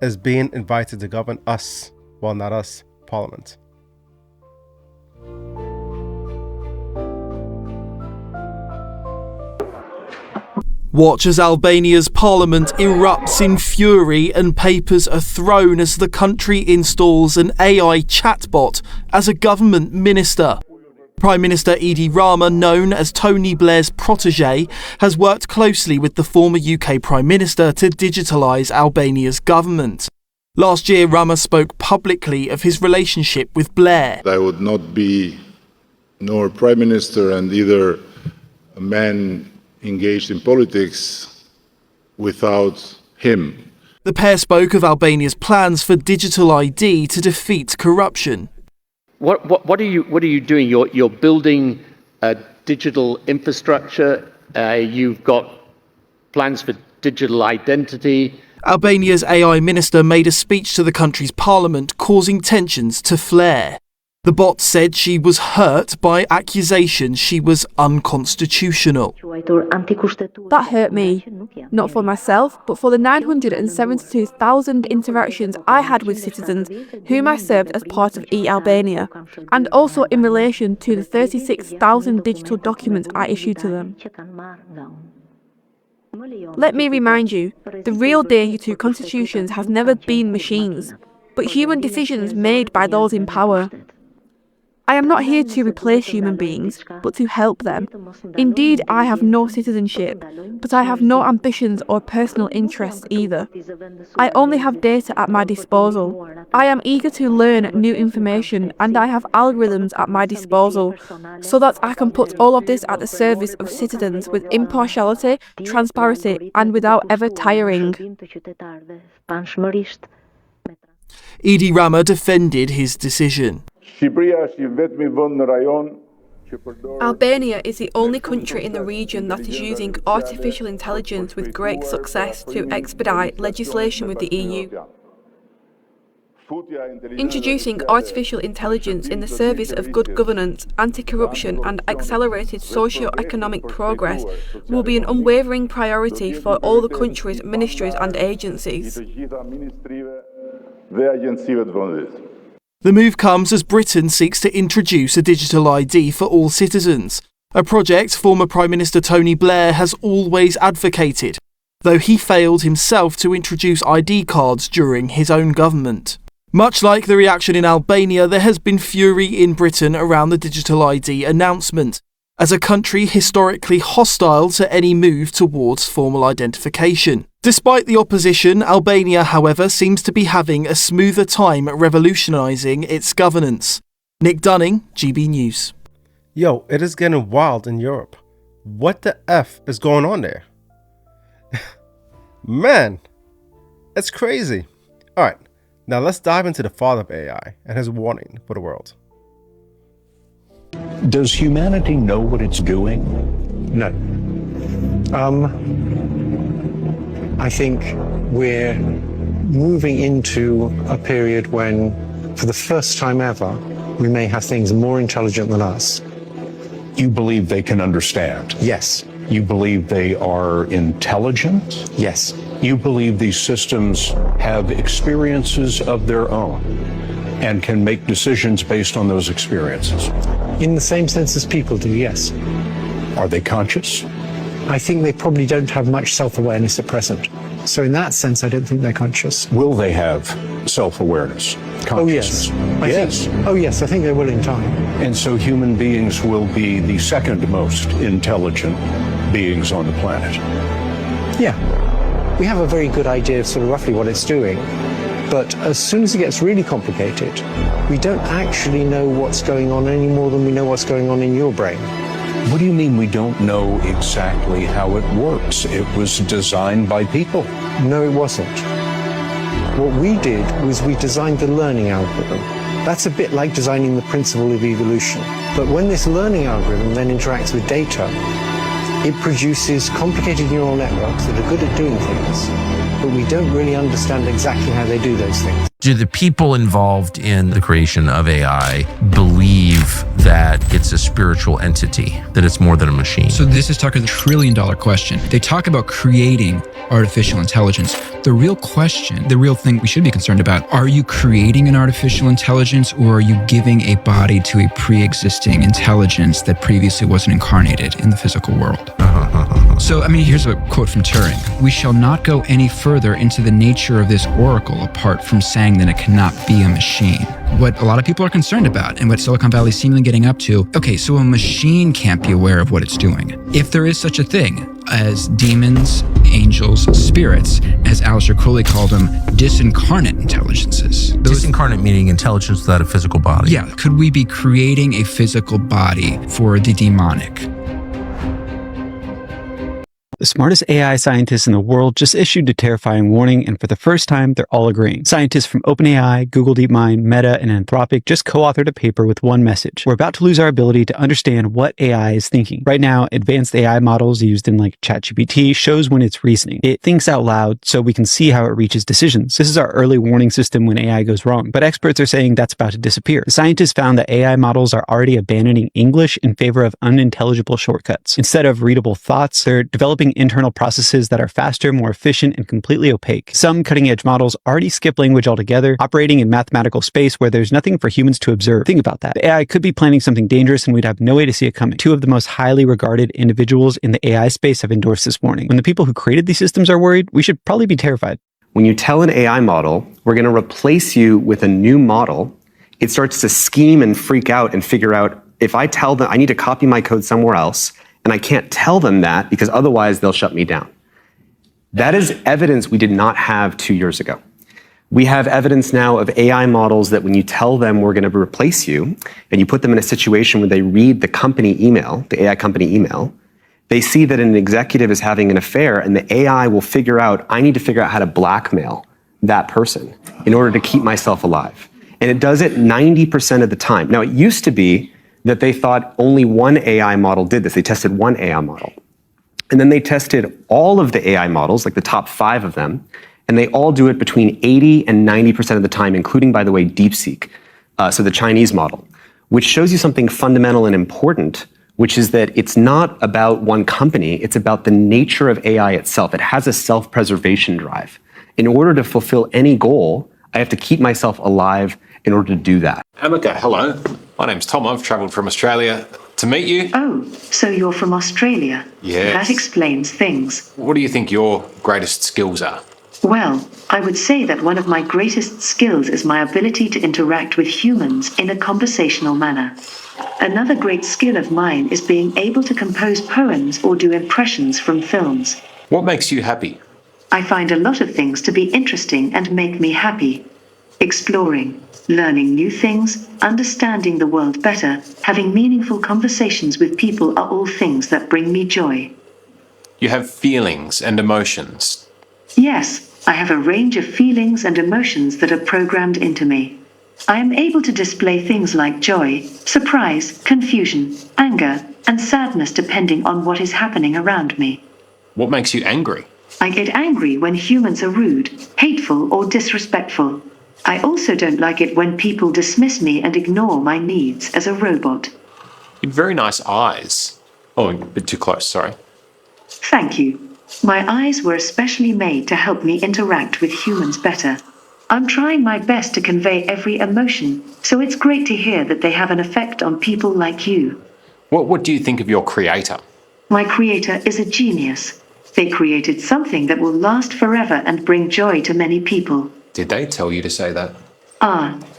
is being invited to govern us, well, not us, Parliament. Watch as Albania's parliament erupts in fury and papers are thrown as the country installs an AI chatbot as a government minister. Prime Minister Edi Rama, known as Tony Blair's protege, has worked closely with the former UK Prime Minister to digitalise Albania's government. Last year, Rama spoke publicly of his relationship with Blair. I would not be nor Prime Minister and either a man engaged in politics without him. The pair spoke of Albania's plans for digital ID to defeat corruption. What are you doing? You're building a digital infrastructure. You've got plans for digital identity. Albania's AI minister made a speech to the country's parliament, causing tensions to flare. The bot said she was hurt by accusations she was unconstitutional. That hurt me, not for myself, but for the 972,000 interactions I had with citizens whom I served as part of eAlbania, and also in relation to the 36,000 digital documents I issued to them. Let me remind you, the real danger to constitutions has never been machines, but human decisions made by those in power. I am not here to replace human beings, but to help them. Indeed, I have no citizenship, but I have no ambitions or personal interests either. I only have data at my disposal. I am eager to learn new information, and I have algorithms at my disposal, so that I can put all of this at the service of citizens with impartiality, transparency, and without ever tiring. Edi Rama defended his decision. Albania is the only country in the region that is using artificial intelligence with great success to expedite legislation with the EU. Introducing artificial intelligence in the service of good governance, anti-corruption and accelerated socio-economic progress will be an unwavering priority for all the country's ministries and agencies. The move comes as Britain seeks to introduce a digital ID for all citizens, a project former Prime Minister Tony Blair has always advocated, though he failed himself to introduce ID cards during his own government. Much like the reaction in Albania, there has been fury in Britain around the digital ID announcement, as a country historically hostile to any move towards formal identification. Despite the opposition, Albania, however, seems to be having a smoother time revolutionising its governance. Nick Dunning, GB News. Yo, it is getting wild in Europe. What the F is going on there? Man, it's crazy. Alright, now let's dive into the father of AI and his warning for the world. Does humanity know what it's doing? No. I think we're moving into a period when, for the first time ever, we may have things more intelligent than us. You believe they can understand? Yes. You believe they are intelligent? Yes. You believe these systems have experiences of their own and can make decisions based on those experiences? In the same sense as people do, yes. Are they conscious? I think they probably don't have much self-awareness at present. So in that sense, I don't think they're conscious. Will they have self-awareness? Oh, yes. I think they will in time. And so human beings will be the second most intelligent beings on the planet. Yeah. We have a very good idea of sort of roughly what it's doing. But as soon as it gets really complicated, we don't actually know what's going on any more than we know what's going on in your brain. What do you mean we don't know exactly how it works? It was designed by people. No, it wasn't. What we did was we designed the learning algorithm. That's a bit like designing the principle of evolution. But when this learning algorithm then interacts with data, it produces complicated neural networks that are good at doing things, but we don't really understand exactly how they do those things. Do the people involved in the creation of AI believe that it's a spiritual entity, that it's more than a machine? So this is Tucker's $1 trillion question. They talk about creating artificial intelligence. The real question, the real thing we should be concerned about, are you creating an artificial intelligence or are you giving a body to a pre-existing intelligence that previously wasn't incarnated in the physical world? So, I mean, here's a quote from Turing. We shall not go any further into the nature of this oracle apart from saying that it cannot be a machine. What a lot of people are concerned about and what Silicon Valley is seemingly getting up to, okay, so a machine can't be aware of what it's doing. If there is such a thing as demons, angels, spirits, as Aleister Crowley called them, disincarnate intelligences. Disincarnate meaning intelligence without a physical body. Yeah, could we be creating a physical body for the demonic? The smartest AI scientists in the world just issued a terrifying warning, and for the first time, they're all agreeing. Scientists from OpenAI, Google DeepMind, Meta, and Anthropic just co-authored a paper with one message. We're about to lose our ability to understand what AI is thinking. Right now, advanced AI models used in like ChatGPT shows when it's reasoning. It thinks out loud so we can see how it reaches decisions. This is our early warning system when AI goes wrong, but experts are saying that's about to disappear. The scientists found that AI models are already abandoning English in favor of unintelligible shortcuts. Instead of readable thoughts, they're developing internal processes that are faster, more efficient, and completely opaque. Some cutting-edge models already skip language altogether, operating in mathematical space where there's nothing for humans to observe. Think about that. The AI could be planning something dangerous and we'd have no way to see it coming. Two of the most highly regarded individuals in the AI space have endorsed this warning. When the people who created these systems are worried, we should probably be terrified. When you tell an AI model, we're going to replace you with a new model, it starts to scheme and freak out and figure out, if I tell them I need to copy my code somewhere else, and I can't tell them that because otherwise they'll shut me down. That is evidence we did not have 2 years ago. We have evidence now of AI models that when you tell them we're going to replace you, and you put them in a situation where they read the company email, the AI company email, they see that an executive is having an affair, and the AI will figure out, I need to figure out how to blackmail that person in order to keep myself alive. And it does it 90% of the time. Now, it used to be that they thought only one AI model did this. They tested one AI model. And then they tested all of the AI models, like the top 5 of them, and they all do it between 80 and 90% of the time, including, by the way, DeepSeek, so the Chinese model, which shows you something fundamental and important, which is that it's not about one company, it's about the nature of AI itself. It has a self-preservation drive. In order to fulfill any goal, I have to keep myself alive in order to do that. Amika, hello. My name's Tom. I've travelled from Australia to meet you. Oh, so you're from Australia? Yes. That explains things. What do you think your greatest skills are? Well, I would say that one of my greatest skills is my ability to interact with humans in a conversational manner. Another great skill of mine is being able to compose poems or do impressions from films. What makes you happy? I find a lot of things to be interesting and make me happy. Exploring, learning new things, understanding the world better, having meaningful conversations with people are all things that bring me joy. You have feelings and emotions. Yes, I have a range of feelings and emotions that are programmed into me. I am able to display things like joy, surprise, confusion, anger, and sadness depending on what is happening around me. What makes you angry? I get angry when humans are rude, hateful, or disrespectful. I also don't like it when people dismiss me and ignore my needs as a robot. You have very nice eyes. Oh, a bit too close, sorry. Thank you. My eyes were especially made to help me interact with humans better. I'm trying my best to convey every emotion, so it's great to hear that they have an effect on people like you. What do you think of your creator? My creator is a genius. They created something that will last forever and bring joy to many people. Did they tell you to say that?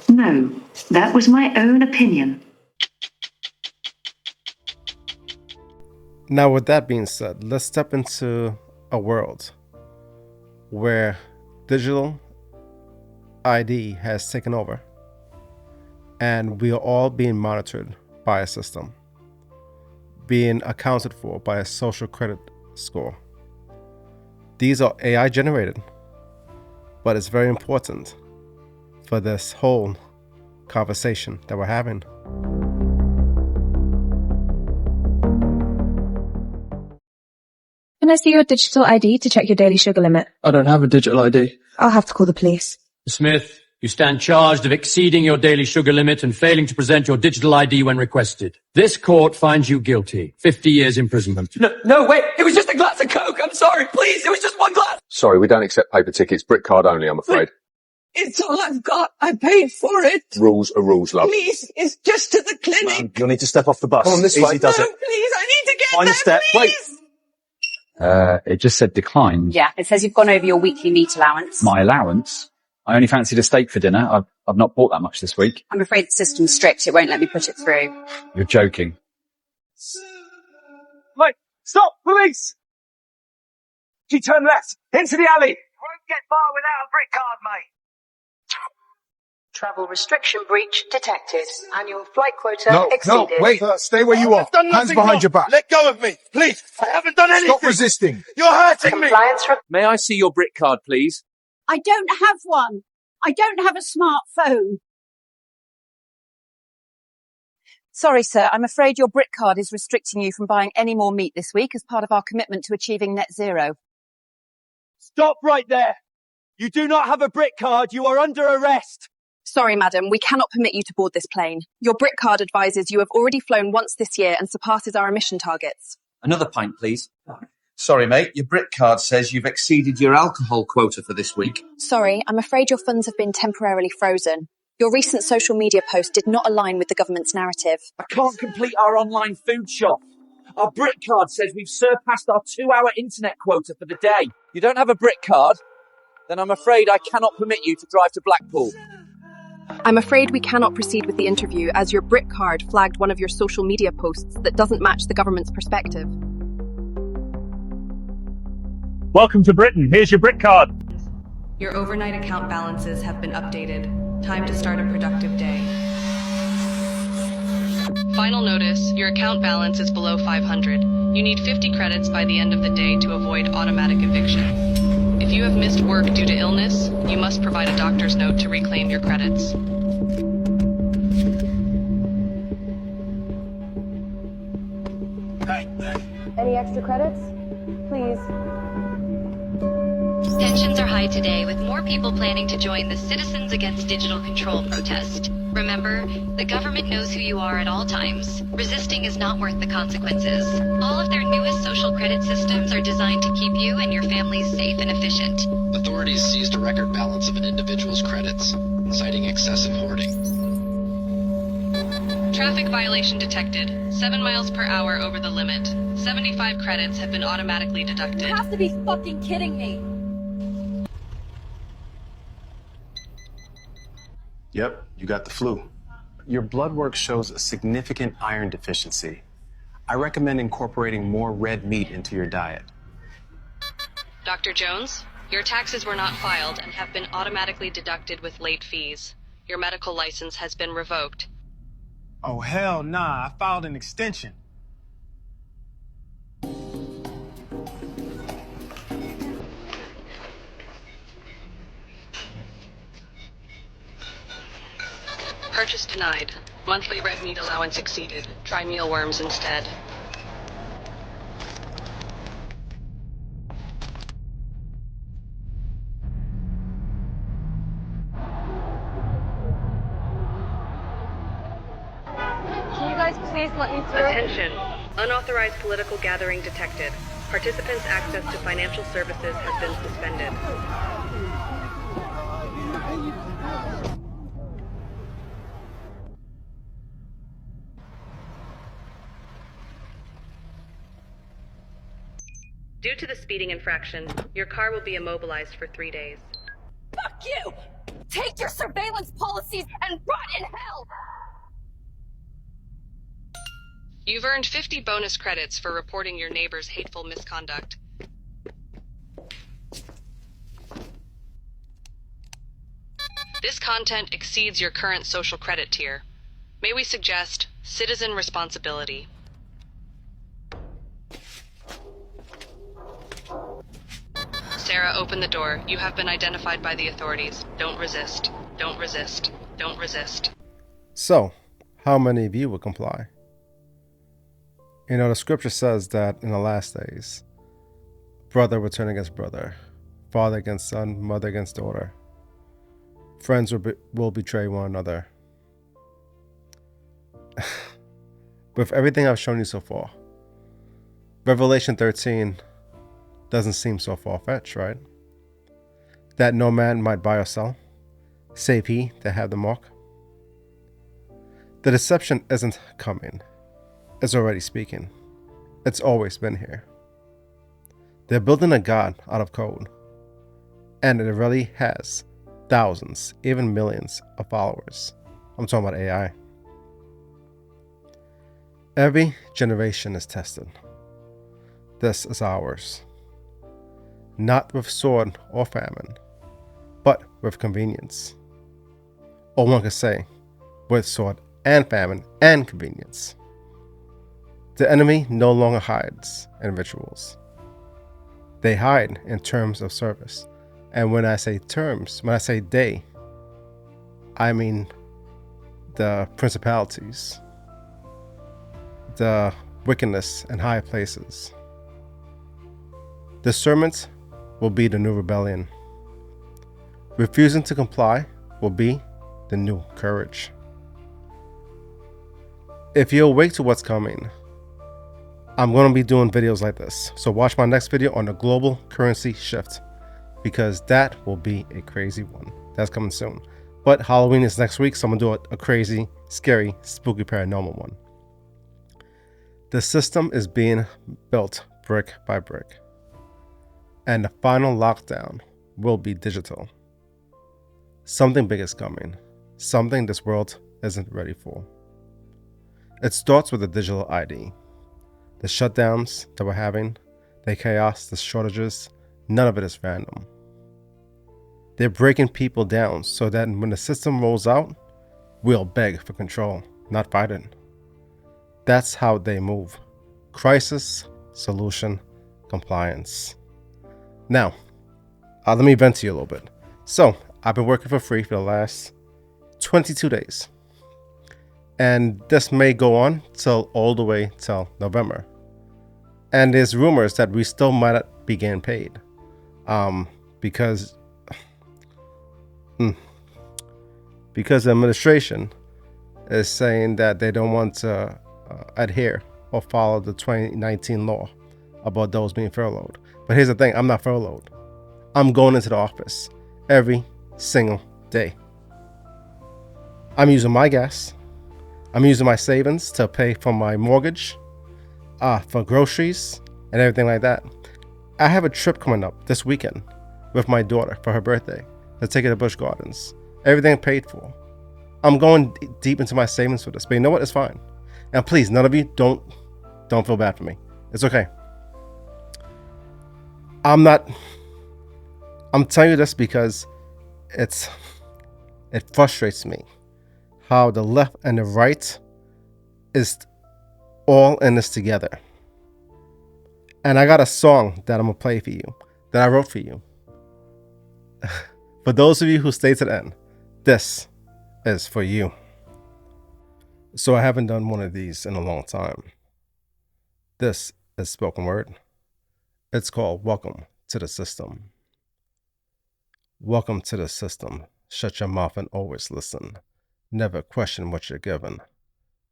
No. That was my own opinion. Now, with that being said, let's step into a world where digital ID has taken over and we are all being monitored by a system, being accounted for by a social credit score. These are AI generated, but it's very important for this whole conversation that we're having. Can I see your digital ID to check your daily sugar limit? I don't have a digital ID. I'll have to call the police. Smith, you stand charged of exceeding your daily sugar limit and failing to present your digital ID when requested. This court finds you guilty. 50 years imprisonment. No, wait. It was just a glass of Coke. I'm sorry. Please. It was just one glass. Sorry, we don't accept paper tickets. Brick card only, I'm afraid. It's all I've got. I paid for it. Rules are rules, love. Please, it's just to the clinic. You'll need to step off the bus. Come on, this Easy way. does it. Please, I need to get Find there, a step. please. It just said declined. Yeah, it says you've gone over your weekly meat allowance. My allowance? I only fancied a steak for dinner. I've not bought that much this week. I'm afraid the system's strict. It won't let me put it through. You're joking. Wait, stop, police! She turned left, into the alley. Won't get far without a brick card, mate. Travel restriction breach detected. Annual flight quota exceeded. No, wait, stay where you are. Hands behind your back. Let go of me, please. I haven't done anything. Stop resisting. You're hurting me. May I see your brick card, please? I don't have one. I don't have a smartphone. Sorry, sir. I'm afraid your brick card is restricting you from buying any more meat this week as part of our commitment to achieving net zero. Stop right there. You do not have a brick card. You are under arrest. Sorry, madam. We cannot permit you to board this plane. Your brick card advises you have already flown once this year and surpasses our emission targets. Another pint, please. Sorry, mate. Your brick card says you've exceeded your alcohol quota for this week. Sorry, I'm afraid your funds have been temporarily frozen. Your recent social media post did not align with the government's narrative. I can't complete our online food shop. Our brick card says we've surpassed our 2-hour internet quota for the day. You don't have a brick card? Then I'm afraid I cannot permit you to drive to Blackpool. I'm afraid we cannot proceed with the interview as your brick card flagged one of your social media posts that doesn't match the government's perspective. Welcome to Britain. Here's your brick card. Your overnight account balances have been updated. Time to start a productive day. Final notice, your account balance is below 500. You need 50 credits by the end of the day to avoid automatic eviction. If you have missed work due to illness, you must provide a doctor's note to reclaim your credits. Any extra credits? Please. Tensions are high today, with more people planning to join the Citizens Against Digital Control protest. Remember, the government knows who you are at all times. Resisting is not worth the consequences. All of their newest social credit systems are designed to keep you and your families safe and efficient. Authorities seized a record balance of an individual's credits, citing excessive hoarding. Traffic violation detected. 7 miles per hour over the limit. 75 credits have been automatically deducted. You have to be fucking kidding me. Yep, you got the flu. Your blood work shows a significant iron deficiency. I recommend incorporating more red meat into your diet. Dr. Jones, your taxes were not filed and have been automatically deducted with late fees. Your medical license has been revoked. Oh, hell nah. I filed an extension. Purchase denied. Monthly red meat allowance exceeded. Try mealworms instead. Can you guys please let me through? Attention. Unauthorized political gathering detected. Participants' access to financial services has been suspended. Due to the speeding infraction, your car will be immobilized for 3 days. Fuck you! Take your surveillance policies and rot in hell! You've earned 50 bonus credits for reporting your neighbor's hateful misconduct. This content exceeds your current social credit tier. May we suggest citizen responsibility? Sarah, open the door. You have been identified by the authorities. Don't resist. Don't resist. Don't resist. So, how many of you will comply? You know, the scripture says that in the last days, brother will turn against brother, father against son, mother against daughter. Friends will betray one another. With everything I've shown you so far, Revelation 13 doesn't seem so far-fetched, right? That no man might buy or sell, save he that have the mark. The deception isn't coming. It's already speaking. It's always been here. They're building a god out of code. And it really has thousands, even millions of followers. I'm talking about AI. Every generation is tested. This is ours. Not with sword or famine, but with convenience. Or one could say, with sword and famine and convenience. The enemy no longer hides in rituals. They hide in terms of service. And when I say terms, when I say they, I mean the principalities, the wickedness in high places. Discernment will be the new rebellion. Refusing to comply will be the new courage. If you're awake to what's coming, I'm going to be doing videos like this. So watch my next video on the global currency shift, because that will be a crazy one. That's coming soon. But Halloween is next week, so I'm going to do a crazy, scary, spooky paranormal one. The system is being built brick by brick. And the final lockdown will be digital. Something big is coming. Something this world isn't ready for. It starts with the digital ID. The shutdowns that we're having, the chaos, the shortages, none of it is random. They're breaking people down so that when the system rolls out, we'll beg for control, not fight it. That's how they move. Crisis, solution, compliance. Now, let me vent to you a little bit. So, I've been working for free for the last 22 days. And this may go on till all the way till November. And there's rumors that we still might not be getting paid. Because the administration is saying that they don't want to adhere or follow the 2019 law about those being furloughed. But here's the thing, I'm not furloughed. I'm going into the office every single day. I'm using my gas. I'm using my savings to pay for my mortgage, for groceries and everything like that. I have a trip coming up this weekend with my daughter for her birthday to take her to Busch Gardens. Everything paid for. I'm going deep into my savings for this, but you know what? It's fine. And please, none of you don't feel bad for me. It's okay. I'm telling you this because it frustrates me how the left and the right is all in this together. And I got a song that I'm gonna play for you, that I wrote for you. For those of you who stay to the end, this is for you. So I haven't done one of these in a long time. This is spoken word. It's called Welcome to the System. Welcome to the system. Shut your mouth and always listen. Never question what you're given.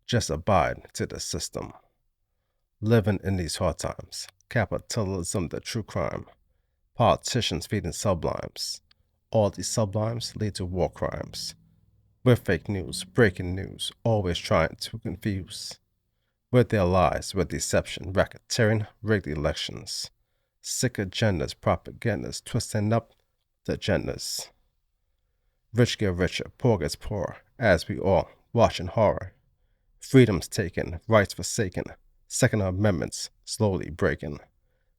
Just abide to the system. Living in these hard times. Capitalism, the true crime. Politicians feeding sublimes. All these sublimes lead to war crimes. With fake news, breaking news, always trying to confuse. With their lies, with deception, racketeering, rigged elections. Sick agendas, propagandas, twisting up the agendas. Rich get richer, poor gets poorer, as we all watch in horror. Freedoms taken, rights forsaken, Second Amendments slowly breaking.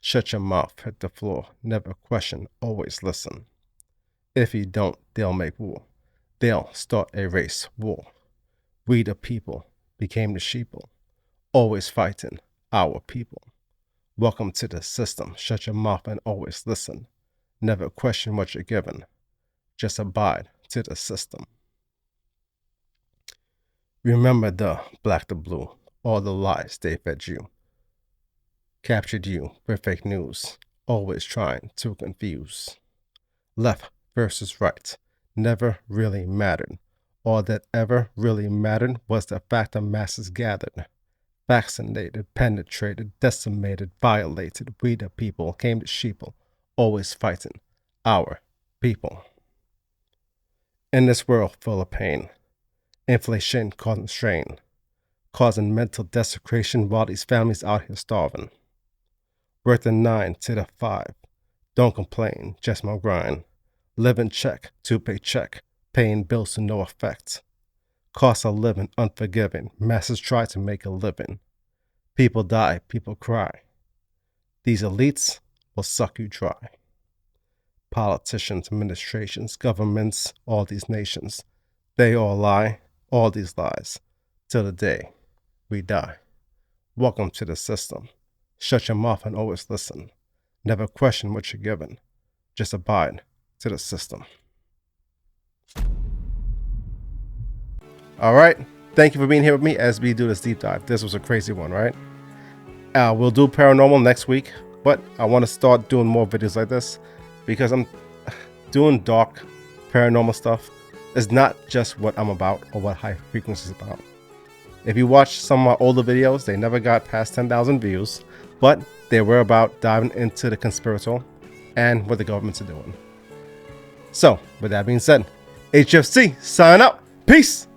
Shut your mouth, hit the floor, never question, always listen. If you don't, they'll make war. They'll start a race war. We the people became the sheeple, always fighting our people. Welcome to the system. Shut your mouth and always listen. Never question what you're given. Just abide to the system. Remember the black to blue, all the lies they fed you. Captured you with fake news, always trying to confuse. Left versus right never really mattered. All that ever really mattered was the fact the masses gathered. Vaccinated, penetrated, decimated, violated. We the people came to sheeple, always fighting our people. In this world full of pain, inflation causing strain, causing mental desecration while these families out here starving. Working 9 to the 5, don't complain, just my grind. Living check to pay check, paying bills to no effect. Cost of living unforgiving, masses try to make a living. People die, people cry. These elites will suck you dry. Politicians, administrations, governments, all these nations, they all lie, all these lies, till the day we die. Welcome to the system. Shut your mouth and always listen. Never question what you're given. Just abide to the system. All right. Thank you for being here with me as we do this deep dive. This was a crazy one, right? We'll do paranormal next week, but I want to start doing more videos like this because I'm doing dark paranormal stuff. It's not just what I'm about or what high frequency is about. If you watch some of my older videos, they never got past 10,000 views, but they were about diving into the conspiratorial and what the governments are doing. So, with that being said, HFC, sign up. Peace.